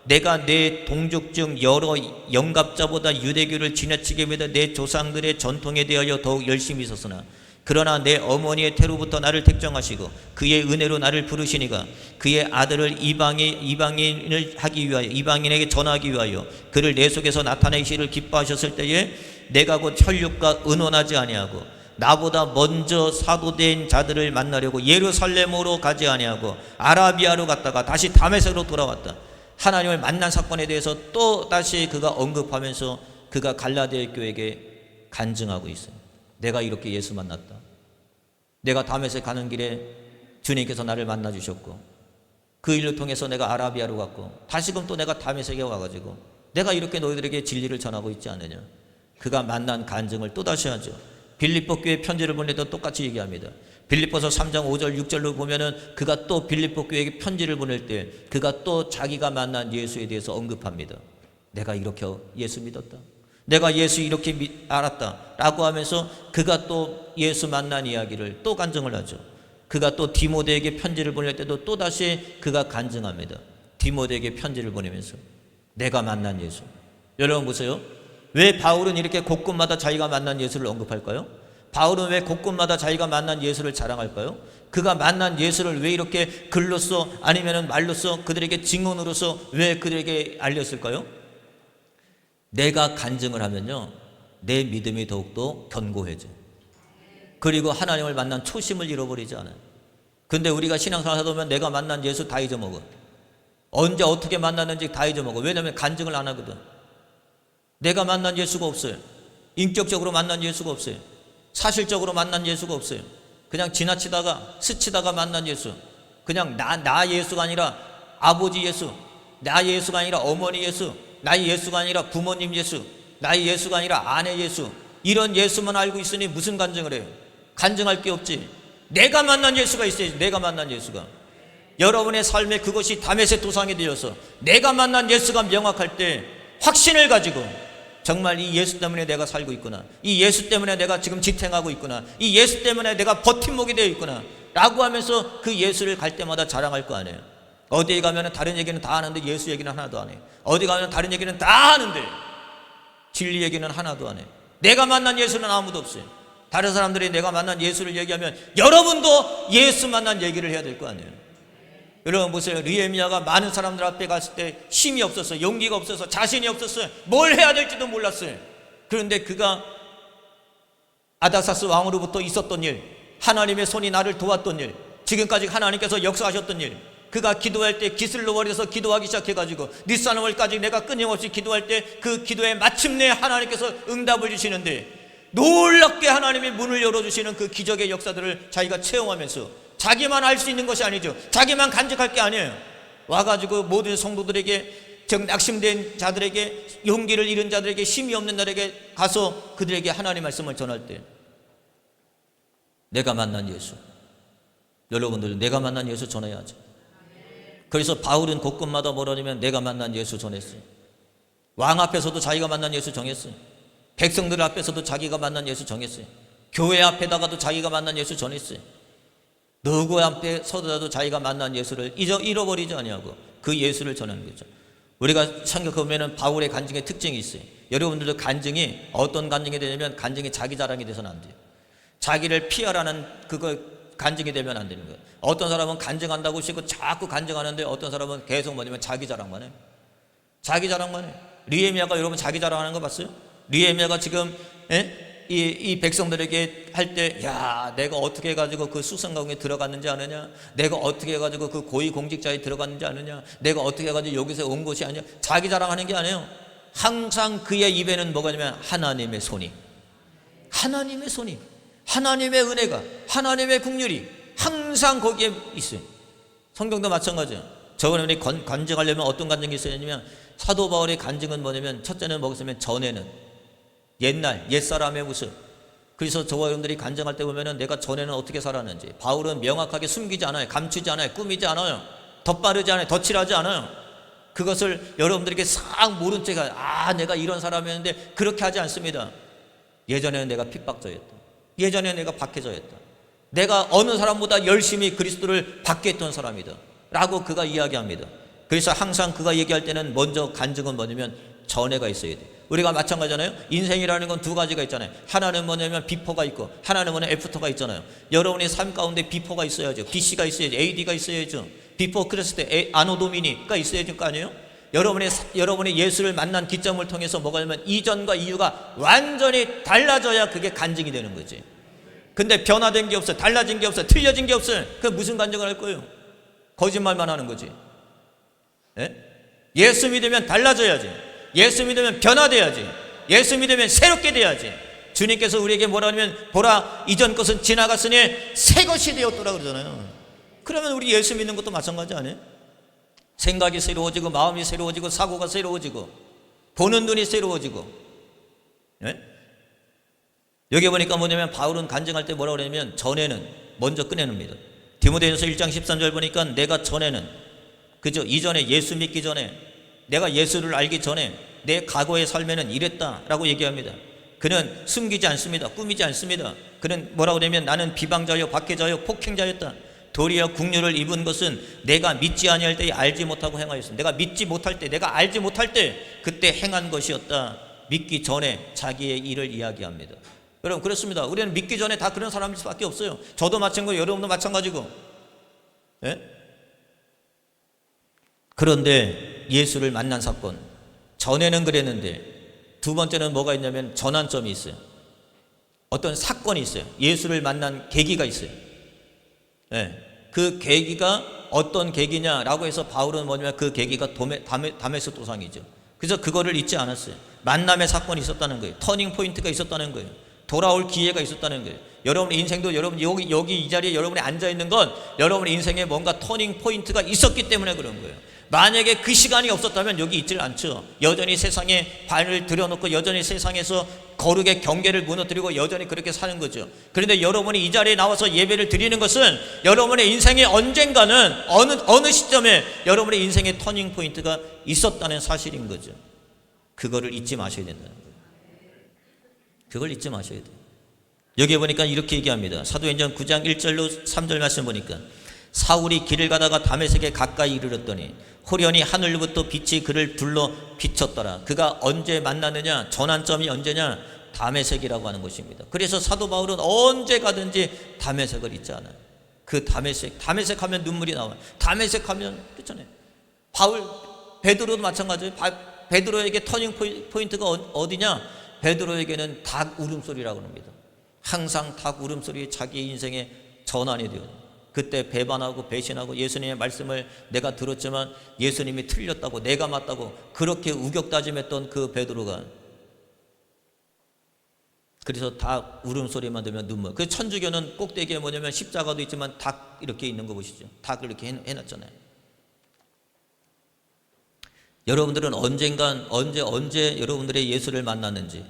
내가 내 동족 중 여러 영갑자보다 유대교를 지나치게 믿어 내 조상들의 전통에 대하여 더욱 열심히 있었으나 그러나 내 어머니의 태로부터 나를 택정하시고 그의 은혜로 나를 부르시니가 그의 아들을 이방인을 하기 위하여 이방인에게 전하기 위하여 그를 내 속에서 나타내시기를 기뻐하셨을 때에 내가 곧 혈육과 의논하지 아니하고 나보다 먼저 사도된 자들을 만나려고 예루살렘으로 가지 아니하고 아라비아로 갔다가 다시 다메섹으로 돌아왔다. 하나님을 만난 사건에 대해서 또 다시 그가 언급하면서 그가 갈라디아 교회에게 간증하고 있어요. 내가 이렇게 예수 만났다. 내가 다메섹 가는 길에 주님께서 나를 만나 주셨고 그 일을 통해서 내가 아라비아로 갔고 다시금 또 내가 다메섹에 와가지고 내가 이렇게 너희들에게 진리를 전하고 있지 않느냐. 그가 만난 간증을 또다시 하죠. 빌립보 교회 편지를 보낼 때 똑같이 얘기합니다. 빌립보서 3장 5절 6절로 보면은 그가 또 빌립보 교회에게 편지를 보낼 때 그가 또 자기가 만난 예수에 대해서 언급합니다. 내가 이렇게 예수 믿었다. 내가 예수 이렇게 알았다 라고 하면서 그가 또 예수 만난 이야기를 또 간증을 하죠. 그가 또 디모데에게 편지를 보낼 때도 또다시 그가 간증합니다. 디모데에게 편지를 보내면서 내가 만난 예수. 여러분 보세요. 왜 바울은 이렇게 곳곳마다 자기가 만난 예수를 언급할까요? 바울은 왜 곳곳마다 자기가 만난 예수를 자랑할까요? 그가 만난 예수를 왜 이렇게 글로써 아니면 말로써 그들에게 증언으로서 왜 그들에게 알렸을까요? 내가 간증을 하면요 내 믿음이 더욱더 견고해져. 그리고 하나님을 만난 초심을 잃어버리지 않아요. 근데 우리가 신앙생활 하다 보면 내가 만난 예수 다 잊어먹어. 언제 어떻게 만났는지 다 잊어먹어. 왜냐하면 간증을 안 하거든. 내가 만난 예수가 없어요. 인격적으로 만난 예수가 없어요. 사실적으로 만난 예수가 없어요. 그냥 지나치다가 스치다가 만난 예수. 그냥 나 예수가 아니라 아버지 예수, 나 예수가 아니라 어머니 예수, 나의 예수가 아니라 부모님 예수, 나의 예수가 아니라 아내 예수, 이런 예수만 알고 있으니 무슨 간증을 해요? 간증할 게 없지. 내가 만난 예수가 있어야지. 내가 만난 예수가. 여러분의 삶에 그것이 다메섹 도상이 되어서 내가 만난 예수가 명확할 때 확신을 가지고 정말 이 예수 때문에 내가 살고 있구나, 이 예수 때문에 내가 지금 지탱하고 있구나, 이 예수 때문에 내가 버팀목이 되어 있구나 라고 하면서 그 예수를 갈 때마다 자랑할 거 아니에요. 어디에 가면 다른 얘기는 다 하는데 예수 얘기는 하나도 안 해요. 어디 가면 다른 얘기는 다 하는데 진리 얘기는 하나도 안 해요. 내가 만난 예수는 아무도 없어요. 다른 사람들이 내가 만난 예수를 얘기하면 여러분도 예수 만난 얘기를 해야 될 거 아니에요. 여러분 보세요. 느헤미야가 많은 사람들 앞에 갔을 때 힘이 없었어요. 용기가 없어서 자신이 없었어요. 뭘 해야 될지도 몰랐어요. 그런데 그가 아닥사스 왕으로부터 있었던 일, 하나님의 손이 나를 도왔던 일, 지금까지 하나님께서 역사하셨던 일, 그가 기도할 때 깃을로 버려서 기도하기 시작해가지고 니산월까지 내가 끊임없이 기도할 때 그 기도에 마침내 하나님께서 응답을 주시는데 놀랍게 하나님의 문을 열어주시는 그 기적의 역사들을 자기가 체험하면서 자기만 알 수 있는 것이 아니죠. 자기만 간직할 게 아니에요. 와가지고 모든 성도들에게, 낙심된 자들에게, 용기를 잃은 자들에게, 힘이 없는 자들에게 가서 그들에게 하나님의 말씀을 전할 때 내가 만난 예수, 여러분들 내가 만난 예수 전해야죠. 그래서 바울은 곳곳마다 뭐라냐면 내가 만난 예수 전했어요. 왕 앞에서도 자기가 만난 예수 정했어요. 백성들 앞에서도 자기가 만난 예수 정했어요. 교회 앞에다가도 자기가 만난 예수 전했어요. 누구 앞에 서더라도 자기가 만난 예수를 잃어버리지 아니하고 그 예수를 전하는 거죠. 우리가 생각해보면 바울의 간증의 특징이 있어요. 여러분들도 간증이 어떤 간증이 되냐면 간증이 자기 자랑이 돼서는 안 돼요. 자기를 피하라는 그거 간증이 되면 안 되는 거예요. 어떤 사람은 간증한다고 하시고 자꾸 간증하는데 어떤 사람은 계속 뭐냐면 자기 자랑만 해요. 자기 자랑만 해요. 느헤미야가 여러분 자기 자랑하는 거 봤어요? 느헤미야가 지금 이 백성들에게 할 때, 야, 내가 어떻게 해가지고 그 수성강에 들어갔는지 아느냐? 내가 어떻게 해가지고 그 고위공직자에 들어갔는지 아느냐? 내가 어떻게 해가지고 여기서 온 것이 아니냐? 자기 자랑하는 게 아니에요. 항상 그의 입에는 뭐가냐면 하나님의 손이, 하나님의 손이, 하나님의 은혜가, 하나님의 긍휼이 항상 거기에 있어요. 성경도 마찬가지예요. 저번에 간증하려면 어떤 간증이 있어야냐면 사도 바울의 간증은 뭐냐면 첫째는 뭐겠으면 전에는 옛날 옛사람의 모습. 그래서 저와 여러분들이 간증할 때 보면은 내가 전에는 어떻게 살았는지, 바울은 명확하게 숨기지 않아요. 감추지 않아요. 꾸미지 않아요. 덧바르지 않아요. 덧칠하지 않아요. 그것을 여러분들에게 싹 모른 채가 내가 이런 사람이었는데 그렇게 하지 않습니다. 예전에는 내가 핍박자였다. 예전에는 내가 박해자였다. 내가 어느 사람보다 열심히 그리스도를 받게 했던 사람이다 라고 그가 이야기합니다. 그래서 항상 그가 얘기할 때는 먼저 간증은 뭐냐면 전해가 있어야 돼. 우리가 마찬가지잖아요. 인생이라는 건 두 가지가 있잖아요. 하나는 뭐냐면 비포가 있고 하나는 뭐냐면 애프터가 있잖아요. 여러분의 삶 가운데 비포가 있어야죠. BC가 있어야죠. AD가 있어야죠. 비포 크리스트 아노도미니가 있어야 될 거 아니에요? 여러분의 예수를 만난 기점을 통해서 뭐가 되면 이전과 이유가 완전히 달라져야 그게 간증이 되는 거지. 근데 변화된 게 없어, 달라진 게 없어, 틀려진 게 없어. 그 무슨 간증을 할 거예요? 거짓말만 하는 거지. 예수 믿으면 달라져야지. 예수 믿으면 변화돼야지. 예수 믿으면 새롭게 돼야지. 주님께서 우리에게 뭐라 하냐면 보라 이전 것은 지나갔으니 새 것이 되었더라 그러잖아요. 그러면 우리 예수 믿는 것도 마찬가지 아니에요? 생각이 새로워지고 마음이 새로워지고 사고가 새로워지고 보는 눈이 새로워지고. 여기 보니까 뭐냐면 바울은 간증할 때 뭐라고 그러냐면 전에는 먼저 꺼내놉니다. 디모데전서 1장 13절 보니까 내가 전에는, 그죠? 이전에 예수 믿기 전에, 내가 예수를 알기 전에 내 과거의 삶에는 이랬다라고 얘기합니다. 그는 숨기지 않습니다. 꾸미지 않습니다. 그는 뭐라고 하냐면 나는 비방자요 박해자요 폭행자였다. 도리어 국류를 입은 것은 내가 믿지 아니할 때에 알지 못하고 행하였습니다. 내가 믿지 못할 때, 내가 알지 못할 때 그때 행한 것이었다. 믿기 전에 자기의 일을 이야기합니다. 여러분 그렇습니다. 우리는 믿기 전에 다 그런 사람일 수밖에 없어요. 저도 마찬가지고 여러분도 마찬가지고. 그런데 예수를 만난 사건, 전에는 그랬는데 두 번째는 뭐가 있냐면 전환점이 있어요. 어떤 사건이 있어요. 예수를 만난 계기가 있어요. 그 계기가 어떤 계기냐라고 해서 바울은 뭐냐면 그 계기가 다메섹 도상이죠. 그래서 그거를 잊지 않았어요. 만남의 사건이 있었다는 거예요. 터닝 포인트가 있었다는 거예요. 돌아올 기회가 있었다는 거예요. 여러분의 인생도 여러분 여기 이 자리에 여러분이 앉아 있는 건 여러분의 인생에 뭔가 터닝 포인트가 있었기 때문에 그런 거예요. 만약에 그 시간이 없었다면 여기 있질 않죠. 여전히 세상에 발을 들여놓고 여전히 세상에서 거룩의 경계를 무너뜨리고 여전히 그렇게 사는 거죠. 그런데 여러분이 이 자리에 나와서 예배를 드리는 것은 여러분의 인생에 언젠가는 어느 시점에 여러분의 인생의 터닝 포인트가 있었다는 사실인 거죠. 그거를 잊지 마셔야 된다는 거예요. 그걸 잊지 마셔야 돼요. 여기 보니까 이렇게 얘기합니다. 사도행전 9장 1절로 3절 말씀 보니까 사울이 길을 가다가 다메섹에 가까이 이르렀더니 호련히 하늘로부터 빛이 그를 둘러 비쳤더라. 그가 언제 만나느냐? 전환점이 언제냐? 다메섹이라고 하는 것입니다. 그래서 사도 바울은 언제 가든지 다메섹을 잊지 않아요. 그 다메섹 하면 눈물이 나와요. 다메섹 하면 그렇잖아요. 베드로도 마찬가지예요. 베드로에게 터닝 포인트가 어디냐? 베드로에게는 닭 울음소리라고 합니다. 항상 닭 울음소리 자기 인생의 전환이 돼요. 그때 배반하고 배신하고 예수님의 말씀을 내가 들었지만 예수님이 틀렸다고 내가 맞다고 그렇게 우격다짐했던 그 베드로가, 그래서 닭 울음소리만 들으면 눈물. 그 천주교는 꼭대기에 뭐냐면 십자가도 있지만 닭 이렇게 있는 거 보시죠. 닭을 이렇게 해놨잖아요. 여러분들은 언제 여러분들의 예수를 만났는지,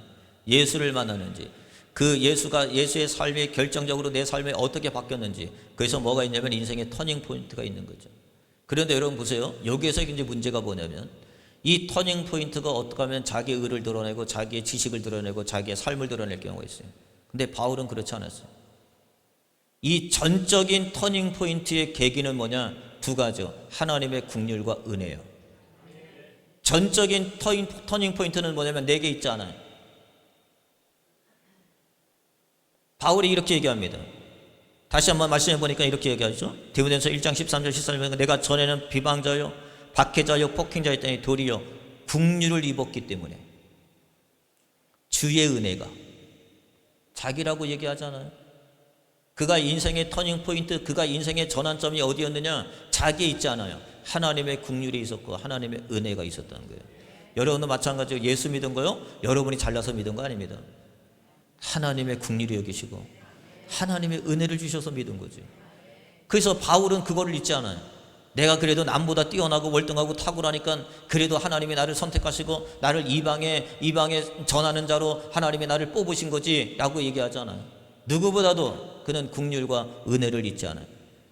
그 예수의 삶이 결정적으로 내 삶에 어떻게 바뀌었는지, 그래서 뭐가 있냐면 인생의 터닝 포인트가 있는 거죠. 그런데 여러분 보세요. 여기에서 이제 문제가 뭐냐면 이 터닝 포인트가 어떻게 하면 자기의 의를 드러내고 자기의 지식을 드러내고 자기의 삶을 드러낼 경우가 있어요. 근데 바울은 그렇지 않았어요. 이 전적인 터닝 포인트의 계기는 뭐냐? 두 가지죠. 하나님의 긍휼과 은혜예요. 전적인 터닝 포인트는 뭐냐면 내게 있지 않아요. 바울이 이렇게 얘기합니다. 다시 한번 말씀해 보니까 이렇게 얘기하죠. 디모데전서 1장 13절 14절 내가 전에는 비방자요 박해자요 폭행자였더니 도리어 긍휼을 입었기 때문에 주의 은혜가, 자기라고 얘기하잖아요. 그가 인생의 터닝 포인트, 그가 인생의 전환점이 어디였느냐? 자기에 있지 않아요. 하나님의 긍휼이 있었고 하나님의 은혜가 있었다는 거예요. 여러분도 마찬가지로 예수 믿은 거요? 여러분이 잘나서 믿은 거 아닙니다. 하나님의 긍휼이 여기시고 하나님의 은혜를 주셔서 믿은 거죠. 그래서 바울은 그거를 잊지 않아요. 내가 그래도 남보다 뛰어나고 월등하고 탁월하니까 그래도 하나님이 나를 선택하시고 나를 이방에 전하는 자로 하나님이 나를 뽑으신 거지 라고 얘기하잖아요. 누구보다도 그는 긍휼과 은혜를 잊지 않아요.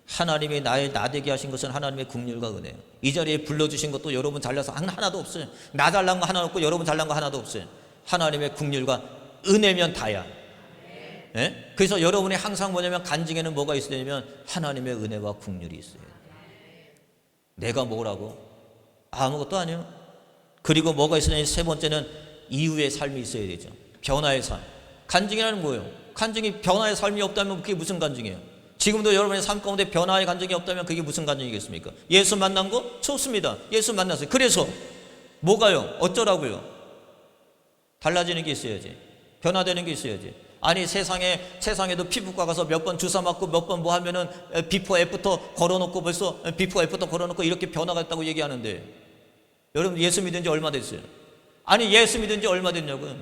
하나님이 나의 나되게 하신 것은 하나님의 긍휼과 은혜예요. 이 자리에 불러주신 것도 여러분 잘나서 하나도 없어요. 나 잘난 거 하나 없고 여러분 잘난 거 하나도 없어요. 하나님의 긍휼과 은혜면 다야. 예? 그래서 여러분이 항상 뭐냐면 간증에는 뭐가 있어야 되냐면 하나님의 은혜와 긍휼이 있어요. 내가 뭐라고? 아무것도 아니요. 그리고 뭐가 있으냐? 세 번째는 이후의 삶이 있어야 되죠. 변화의 삶. 간증이라는 뭐예요? 간증이 변화의 삶이 없다면 그게 무슨 간증이에요? 지금도 여러분의 삶 가운데 변화의 간증이 없다면 그게 무슨 간증이겠습니까? 예수 만난 거 좋습니다. 예수 만났어요. 그래서 뭐가요? 어쩌라고요? 달라지는 게 있어야지. 변화되는 게 있어야지. 아니 세상에도 피부과 가서 몇 번 주사 맞고 몇 번 뭐 하면은 비포 애프터 걸어놓고 벌써 비포 애프터 걸어놓고 이렇게 변화가 있다고 얘기하는데, 여러분 예수 믿은 지 얼마 됐어요? 아니 예수 믿은 지 얼마 됐냐고요?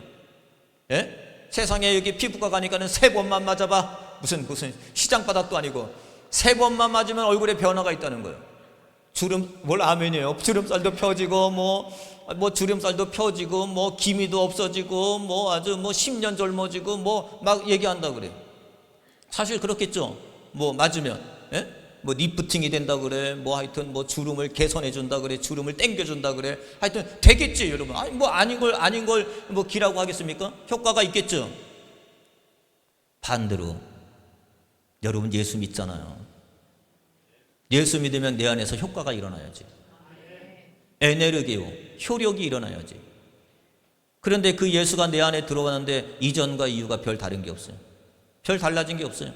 예? 세상에 여기 피부과 가니까는 3번만 맞아봐. 무슨 시장바닥도 아니고 3번만 맞으면 얼굴에 변화가 있다는 거예요. 뭘 아멘이에요. 주름살도 펴지고 뭐 주름살도 펴지고 뭐 기미도 없어지고 뭐 아주 10년 젊어지고 뭐 막 얘기한다 그래요. 사실 그렇겠죠. 뭐 맞으면, 예? 뭐 리프팅이 된다 그래. 뭐 하여튼 뭐 주름을 개선해 준다 그래. 주름을 당겨 준다 그래. 하여튼 되겠지, 여러분. 아니 뭐 아닌 걸 뭐 기라고 하겠습니까? 효과가 있겠죠. 반대로 여러분 예수 믿잖아요. 예수 믿으면 내 안에서 효과가 일어나야지. 에네르기요, 효력이 일어나야지. 그런데 그 예수가 내 안에 들어가는데 이전과 이후가 별 다른 게 없어요. 별 달라진 게 없어요.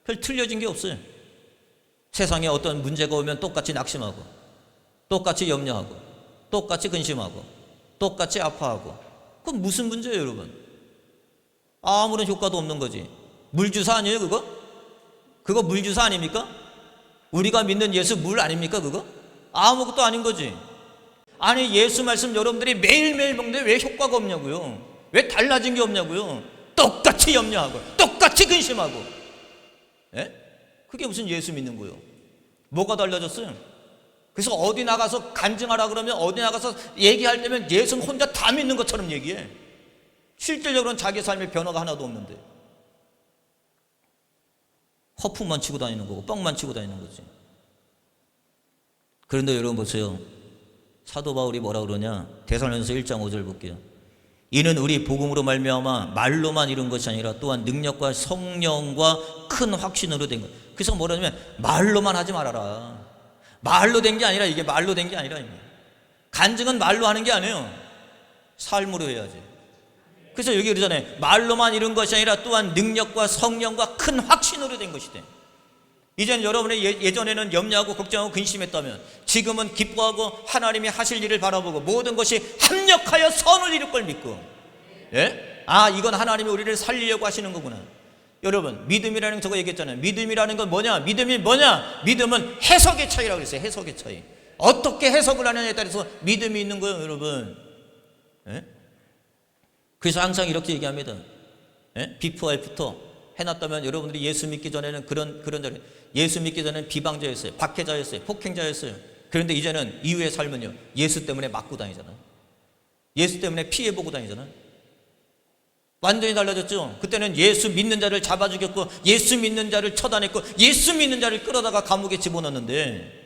별 틀려진 게 없어요. 세상에 어떤 문제가 오면 똑같이 낙심하고 똑같이 염려하고 똑같이 근심하고 똑같이 아파하고. 그건 무슨 문제예요, 여러분? 아무런 효과도 없는 거지. 물주사 아니에요, 그거? 그거 물주사 아닙니까? 우리가 믿는 예수 물 아닙니까, 그거? 아무것도 아닌 거지. 아니 예수 말씀 여러분들이 매일매일 먹는데 왜 효과가 없냐고요? 왜 달라진 게 없냐고요? 똑같이 염려하고 똑같이 근심하고. 예? 그게 무슨 예수 믿는 거예요? 뭐가 달라졌어요? 그래서 어디 나가서 간증하라 그러면 어디 나가서 얘기할 때면 예수는 혼자 다 믿는 것처럼 얘기해. 실질적으로는 자기 삶에 변화가 하나도 없는데 허풍만 치고 다니는 거고 뻥만 치고 다니는 거지. 그런데 여러분 보세요. 사도 바울이 뭐라 그러냐? 데살로니가서 1장 5절 볼게요. 이는 우리 복음으로 말미암아 말로만 이룬 것이 아니라 또한 능력과 성령과 큰 확신으로 된 것. 그래서 뭐라냐면 말로만 하지 말아라. 말로 된 게 아니라, 이게 말로 된 게 아니라, 간증은 말로 하는 게 아니에요. 삶으로 해야지. 그래서 여기 그러잖아요. 말로만 이룬 것이 아니라 또한 능력과 성령과 큰 확신으로 된 것이대. 이젠 여러분의 예전에는 염려하고 걱정하고 근심했다면 지금은 기뻐하고 하나님이 하실 일을 바라보고 모든 것이 합력하여 선을 이룰 걸 믿고, 예? 아, 이건 하나님이 우리를 살리려고 하시는 거구나. 여러분, 믿음이라는 거 저거 얘기했잖아요. 믿음이라는 건 뭐냐? 믿음이 뭐냐? 믿음은 해석의 차이라고 그랬어요. 해석의 차이. 어떻게 해석을 하느냐에 따라서 믿음이 있는 거예요, 여러분. 예? 그래서 항상 이렇게 얘기합니다. 예? 비프와 애프터 해놨다면 여러분들이 예수 믿기 전에는 그런 자리, 예수 믿기 전에는 비방자였어요. 박해자였어요. 폭행자였어요. 그런데 이제는 이후의 삶은요, 예수 때문에 맞고 다니잖아요. 예수 때문에 피해보고 다니잖아요. 완전히 달라졌죠. 그때는 예수 믿는 자를 잡아 죽였고 예수 믿는 자를 처단했고 예수 믿는 자를 끌어다가 감옥에 집어넣는데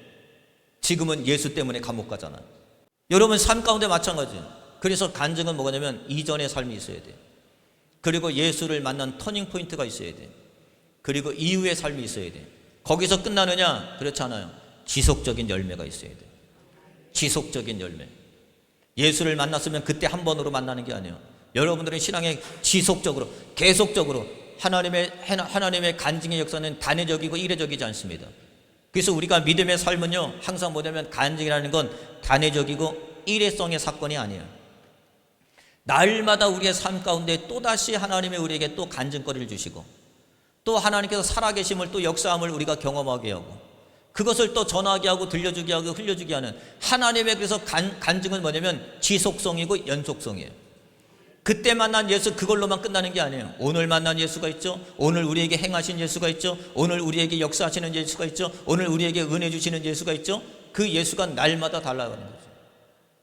지금은 예수 때문에 감옥 가잖아요. 여러분 삶 가운데 마찬가지예요. 그래서 간증은 뭐냐면 이전의 삶이 있어야 돼요. 그리고 예수를 만난 터닝 포인트가 있어야 돼요. 그리고 이후의 삶이 있어야 돼요. 거기서 끝나느냐? 그렇지 않아요. 지속적인 열매가 있어야 돼요. 지속적인 열매. 예수를 만났으면 그때 한 번으로 만나는 게 아니에요. 여러분들의 신앙에 지속적으로 계속적으로 하나님의 간증의 역사는 단회적이고 이례적이지 않습니다. 그래서 우리가 믿음의 삶은요, 항상 뭐냐면 간증이라는 건 단회적이고 일회성의 사건이 아니에요. 날마다 우리의 삶 가운데 또다시 하나님이 우리에게 또 간증거리를 주시고 또 하나님께서 살아계심을 또 역사함을 우리가 경험하게 하고 그것을 또 전하게 하고 들려주게 하고 흘려주게 하는 하나님의, 그래서 간증은 뭐냐면 지속성이고 연속성이에요. 그때 만난 예수 그걸로만 끝나는 게 아니에요. 오늘 만난 예수가 있죠. 오늘 우리에게 행하신 예수가 있죠. 오늘 우리에게 역사하시는 예수가 있죠. 오늘 우리에게 은혜 주시는 예수가 있죠. 그 예수가 날마다 달라가는 거죠.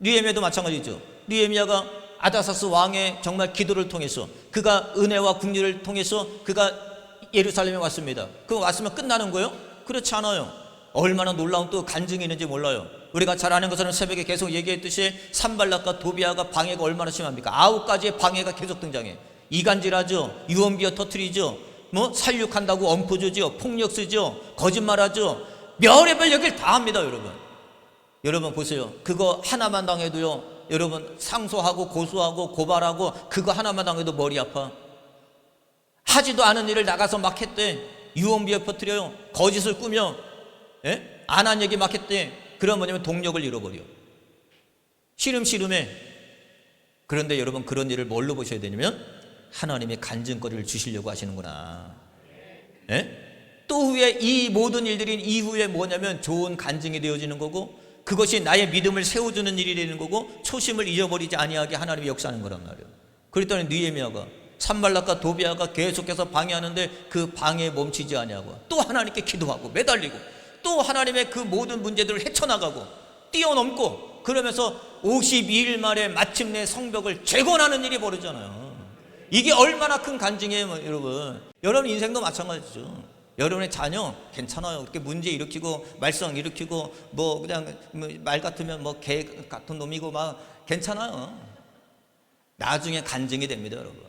느헤미야도 마찬가지죠. 느헤미야가 아다사스 왕의 정말 기도를 통해서 그가 은혜와 긍휼을 통해서 그가 예루살렘에 왔습니다. 그 왔으면 끝나는 거예요? 그렇지 않아요. 얼마나 놀라운 또 간증이 있는지 몰라요. 우리가 잘 아는 것처럼 새벽에 계속 얘기했듯이 산발락과 도비아가 방해가 얼마나 심합니까? 9가지의 방해가 계속 등장해. 이간질하죠. 유언비어 터트리죠. 뭐 살육한다고 엄포 주죠. 폭력 쓰죠. 거짓말하죠. 별의별 얘기를 다 합니다, 여러분. 여러분 보세요. 그거 하나만 당해도요, 여러분 상소하고 고소하고 고발하고 그거 하나만 당해도 머리 아파. 하지도 않은 일을 나가서 막 했대. 유언비어 퍼뜨려요. 거짓을 꾸며, 예? 안 한 얘기 막 했대. 그러면 뭐냐면 동력을 잃어버려. 시름시름해. 그런데 여러분 그런 일을 뭘로 보셔야 되냐면 하나님의 간증거리를 주시려고 하시는구나. 예? 또 후에 이 모든 일들이 이후에 뭐냐면 좋은 간증이 되어지는 거고 그것이 나의 믿음을 세워주는 일이 되는 거고 초심을 잃어버리지 아니하게 하나님이 역사하는 거란 말이에요. 그랬더니 느헤미야가 산발락과 도비아가 계속해서 방해하는데 그 방해에 멈추지 아니하고 또 하나님께 기도하고 매달리고 또 하나님의 그 모든 문제들을 헤쳐나가고 뛰어넘고 그러면서 52일 만에 마침내 성벽을 재건하는 일이 벌어지잖아요. 이게 얼마나 큰 간증이에요, 여러분. 여러분 인생도 마찬가지죠. 여러분의 자녀 괜찮아요. 그렇게 문제 일으키고 말썽 일으키고 뭐 그냥 말 같으면 뭐 개 같은 놈이고 막 괜찮아요. 나중에 간증이 됩니다, 여러분.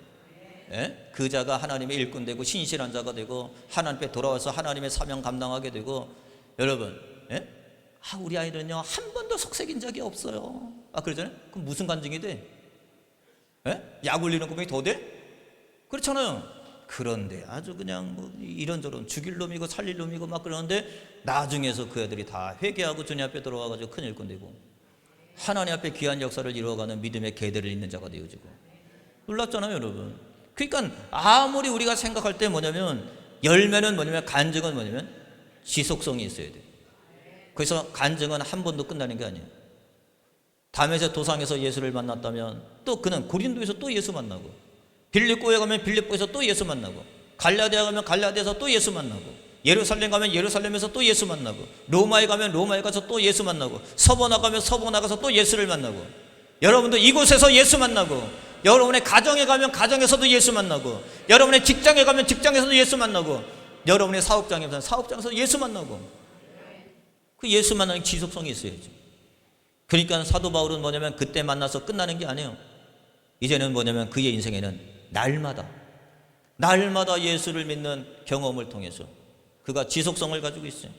예? 그 자가 하나님의 일꾼 되고 신실한 자가 되고 하나님 앞에 돌아와서 하나님의 사명 감당하게 되고 여러분, 예? 아, 우리 아이는요 한 번도 속색인 적이 없어요. 아, 그러잖아요. 그럼 무슨 간증이 돼? 예? 약 올리는 꿈이 더 돼? 그렇잖아요. 그런데 아주 그냥 뭐 이런저런 죽일 놈이고 살릴 놈이고 막 그러는데 나중에서 그 애들이 다 회개하고 주님 앞에 들어와가지고 큰 일꾼 되고 하나님 앞에 귀한 역사를 이루어가는 믿음의 계대를 잇는 자가 되어지고 놀랍잖아요, 여러분. 그러니까 아무리 우리가 생각할 때 뭐냐면 열매는 뭐냐면 간증은 뭐냐면 지속성이 있어야 돼요. 그래서 간증은 한 번도 끝나는 게 아니에요. 다메섹 도상에서 예수를 만났다면 또 그는 고린도에서 또 예수 만나고 빌립보에 가면 빌립보에서 또 예수 만나고 갈라디아 가면 갈라디아에서 또 예수 만나고 예루살렘 가면 예루살렘에서 또 예수 만나고 로마에 가면 로마에 가서 또 예수 만나고 서버나 가면 서버나 가서 또 예수를 만나고 여러분도 이곳에서 예수 만나고 여러분의 가정에 가면 가정에서도 예수 만나고 여러분의 직장에 가면 직장에서도 예수 만나고 여러분의 사업장에 가면 사업장에서도 예수 만나고 그 예수 만나는 지속성이 있어야죠. 그러니까 사도 바울은 뭐냐면 그때 만나서 끝나는 게 아니에요. 이제는 뭐냐면 그의 인생에는 날마다 예수를 믿는 경험을 통해서 그가 지속성을 가지고 있어요.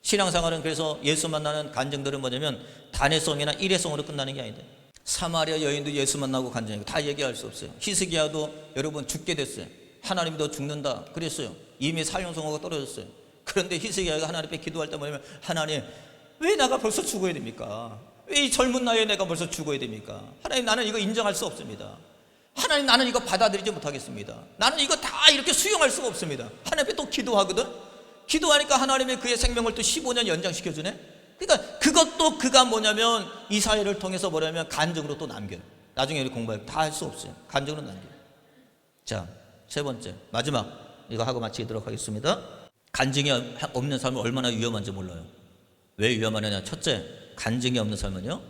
신앙생활은 그래서 예수 만나는 간증들은 뭐냐면 단회성이나 일회성으로 끝나는 게 아니다. 사마리아 여인도 예수 만나고 간증하고 다 얘기할 수 없어요. 히스기야도 여러분 죽게 됐어요. 하나님도 죽는다 그랬어요. 이미 사형선고가 떨어졌어요. 그런데 히스기야가 하나님 앞에 기도할 때 뭐냐면, 하나님 왜 내가 벌써 죽어야 됩니까? 왜 이 젊은 나이에 내가 벌써 죽어야 됩니까? 하나님, 나는 이거 인정할 수 없습니다. 하나님, 나는 이거 받아들이지 못하겠습니다. 나는 이거 다 이렇게 수용할 수가 없습니다. 하나님 앞에 또 기도하거든. 기도하니까 하나님이 그의 생명을 또 15년 연장시켜주네. 그러니까 그것도 그가 뭐냐면 이사야를 통해서 뭐냐면 간증으로 또 남겨요. 나중에 공부해 다 할 수 없어요. 간증으로 남겨요. 자, 세 번째 마지막 이거 하고 마치도록 하겠습니다. 간증이 없는 삶은 얼마나 위험한지 몰라요. 왜 위험하느냐? 첫째, 간증이 없는 삶은요,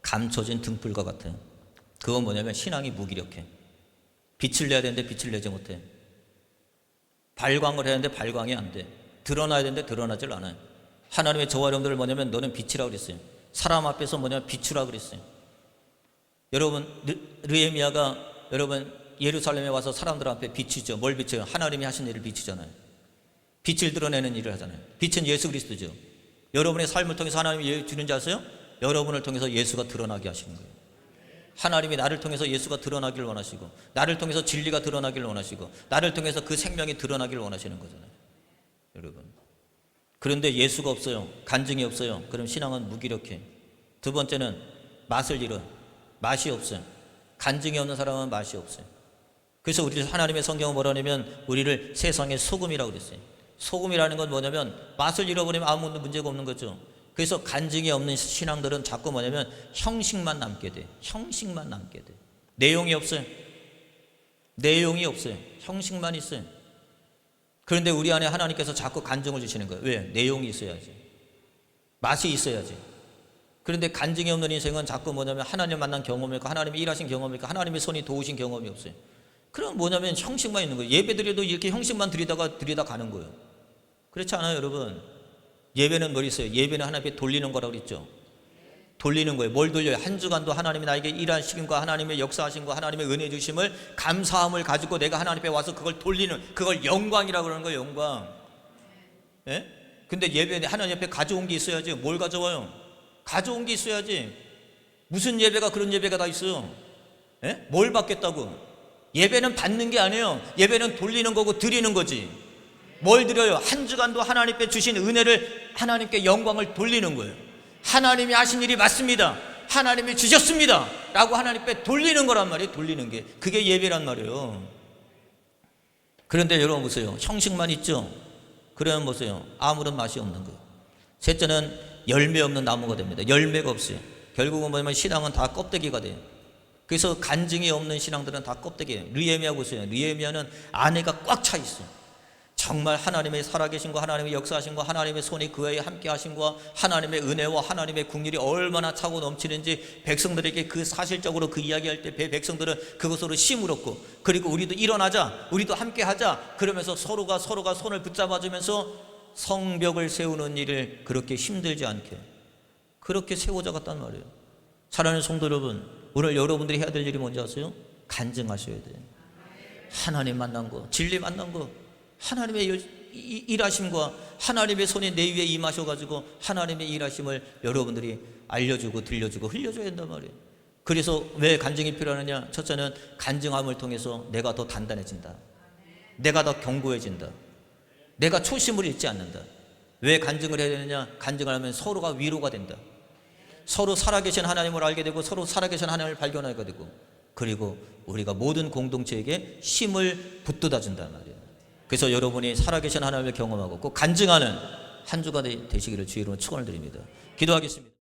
감춰진 등불과 같아요. 그건 뭐냐면 신앙이 무기력해. 빛을 내야 되는데 빛을 내지 못해. 발광을 해야 되는데 발광이 안 돼. 드러나야 되는데 드러나질 않아요. 하나님의 저와 여러분들을 뭐냐면 너는 빛이라고 그랬어요. 사람 앞에서 뭐냐면 비추라고 그랬어요. 여러분, 느헤미야가 여러분 예루살렘에 와서 사람들 앞에 비추죠. 뭘 비춰요? 하나님이 하신 일을 비추잖아요. 빛을 드러내는 일을 하잖아요. 빛은 예수 그리스도죠. 여러분의 삶을 통해서 하나님이 주는지 아세요? 여러분을 통해서 예수가 드러나게 하시는 거예요. 하나님이 나를 통해서 예수가 드러나기를 원하시고, 나를 통해서 진리가 드러나기를 원하시고, 나를 통해서 그 생명이 드러나기를 원하시는 거잖아요, 여러분. 그런데 예수가 없어요. 간증이 없어요. 그럼 신앙은 무기력해. 두 번째는 맛을 잃어. 맛이 없어요. 간증이 없는 사람은 맛이 없어요. 그래서 우리 하나님의 성경은 뭐라냐면 우리를 세상의 소금이라고 그랬어요. 소금이라는 건 뭐냐면 맛을 잃어버리면 아무 문제가 없는 거죠. 그래서 간증이 없는 신앙들은 자꾸 뭐냐면 형식만 남게 돼. 형식만 남게 돼. 내용이 없어요. 내용이 없어요. 형식만 있어요. 그런데 우리 안에 하나님께서 자꾸 간증을 주시는 거예요. 왜? 내용이 있어야지. 맛이 있어야지. 그런데 간증이 없는 인생은 자꾸 뭐냐면 하나님 만난 경험이 있고, 하나님이 일하신 경험이 있고, 하나님의 손이 도우신 경험이 없어요. 그럼 뭐냐면 형식만 있는 거예요. 예배 드려도 이렇게 형식만 들이다 가는 거예요. 그렇지 않아요, 여러분? 예배는 뭘 있어요? 예배는 하나님 앞에 돌리는 거라고 그랬죠. 돌리는 거예요. 뭘 돌려요? 한 주간도 하나님이 나에게 일하심과 하나님의 역사하심과 하나님의 은혜 주심을 감사함을 가지고 내가 하나님 앞에 와서 그걸 돌리는, 그걸 영광이라고 그러는 거예요. 영광. 예? 근데 예배는 하나님 앞에 가져온 게 있어야지. 뭘 가져와요? 가져온 게 있어야지. 무슨 예배가 그런 예배가 다 있어요? 예? 뭘 받겠다고? 예배는 받는 게 아니에요. 예배는 돌리는 거고 드리는 거지. 뭘 드려요? 한 주간도 하나님께 주신 은혜를, 하나님께 영광을 돌리는 거예요. 하나님이 하신 일이 맞습니다. 하나님이 주셨습니다. 라고 하나님께 돌리는 거란 말이에요. 돌리는 게. 그게 예배란 말이에요. 그런데 여러분 보세요. 형식만 있죠? 그러면 보세요. 아무런 맛이 없는 거예요. 셋째는 열매 없는 나무가 됩니다. 열매가 없어요. 결국은 뭐냐면 신앙은 다 껍데기가 돼요. 그래서 간증이 없는 신앙들은 다 껍데기예요. 느헤미야 보세요. 느헤미야는 안에가 꽉 차 있어요. 정말 하나님의 살아계신 거, 하나님의 역사하신 거, 하나님의 손이 그에 함께 하신 거, 하나님의 은혜와 하나님의 국률이 얼마나 차고 넘치는지 백성들에게 그 사실적으로 그 이야기할 때 백성들은 그것으로 힘을 얻고, 그리고 우리도 일어나자, 우리도 함께 하자, 그러면서 서로가 손을 붙잡아주면서 성벽을 세우는 일을 그렇게 힘들지 않게 그렇게 세워져갔단 말이에요. 사랑하는 성도 여러분, 오늘 여러분들이 해야 될 일이 뭔지 아세요? 간증하셔야 돼요. 하나님 만난 거, 진리 만난 거, 하나님의 일하심과 하나님의 손이 내 위에 임하셔가지고 하나님의 일하심을 여러분들이 알려주고 들려주고 흘려줘야 된단 말이에요. 그래서 왜 간증이 필요하느냐? 첫째는 간증함을 통해서 내가 더 단단해진다. 내가 더 견고해진다. 내가 초심을 잃지 않는다. 왜 간증을 해야 되느냐? 간증을 하면 서로가 위로가 된다. 서로 살아계신 하나님을 알게 되고, 서로 살아계신 하나님을 발견하게 되고, 그리고 우리가 모든 공동체에게 힘을 붙돋아 준단 말이에요. 그래서 여러분이 살아계신 하나님을 경험하고 꼭 간증하는 한 주가 되시기를 주의 이름으로 축원을 드립니다. 기도하겠습니다.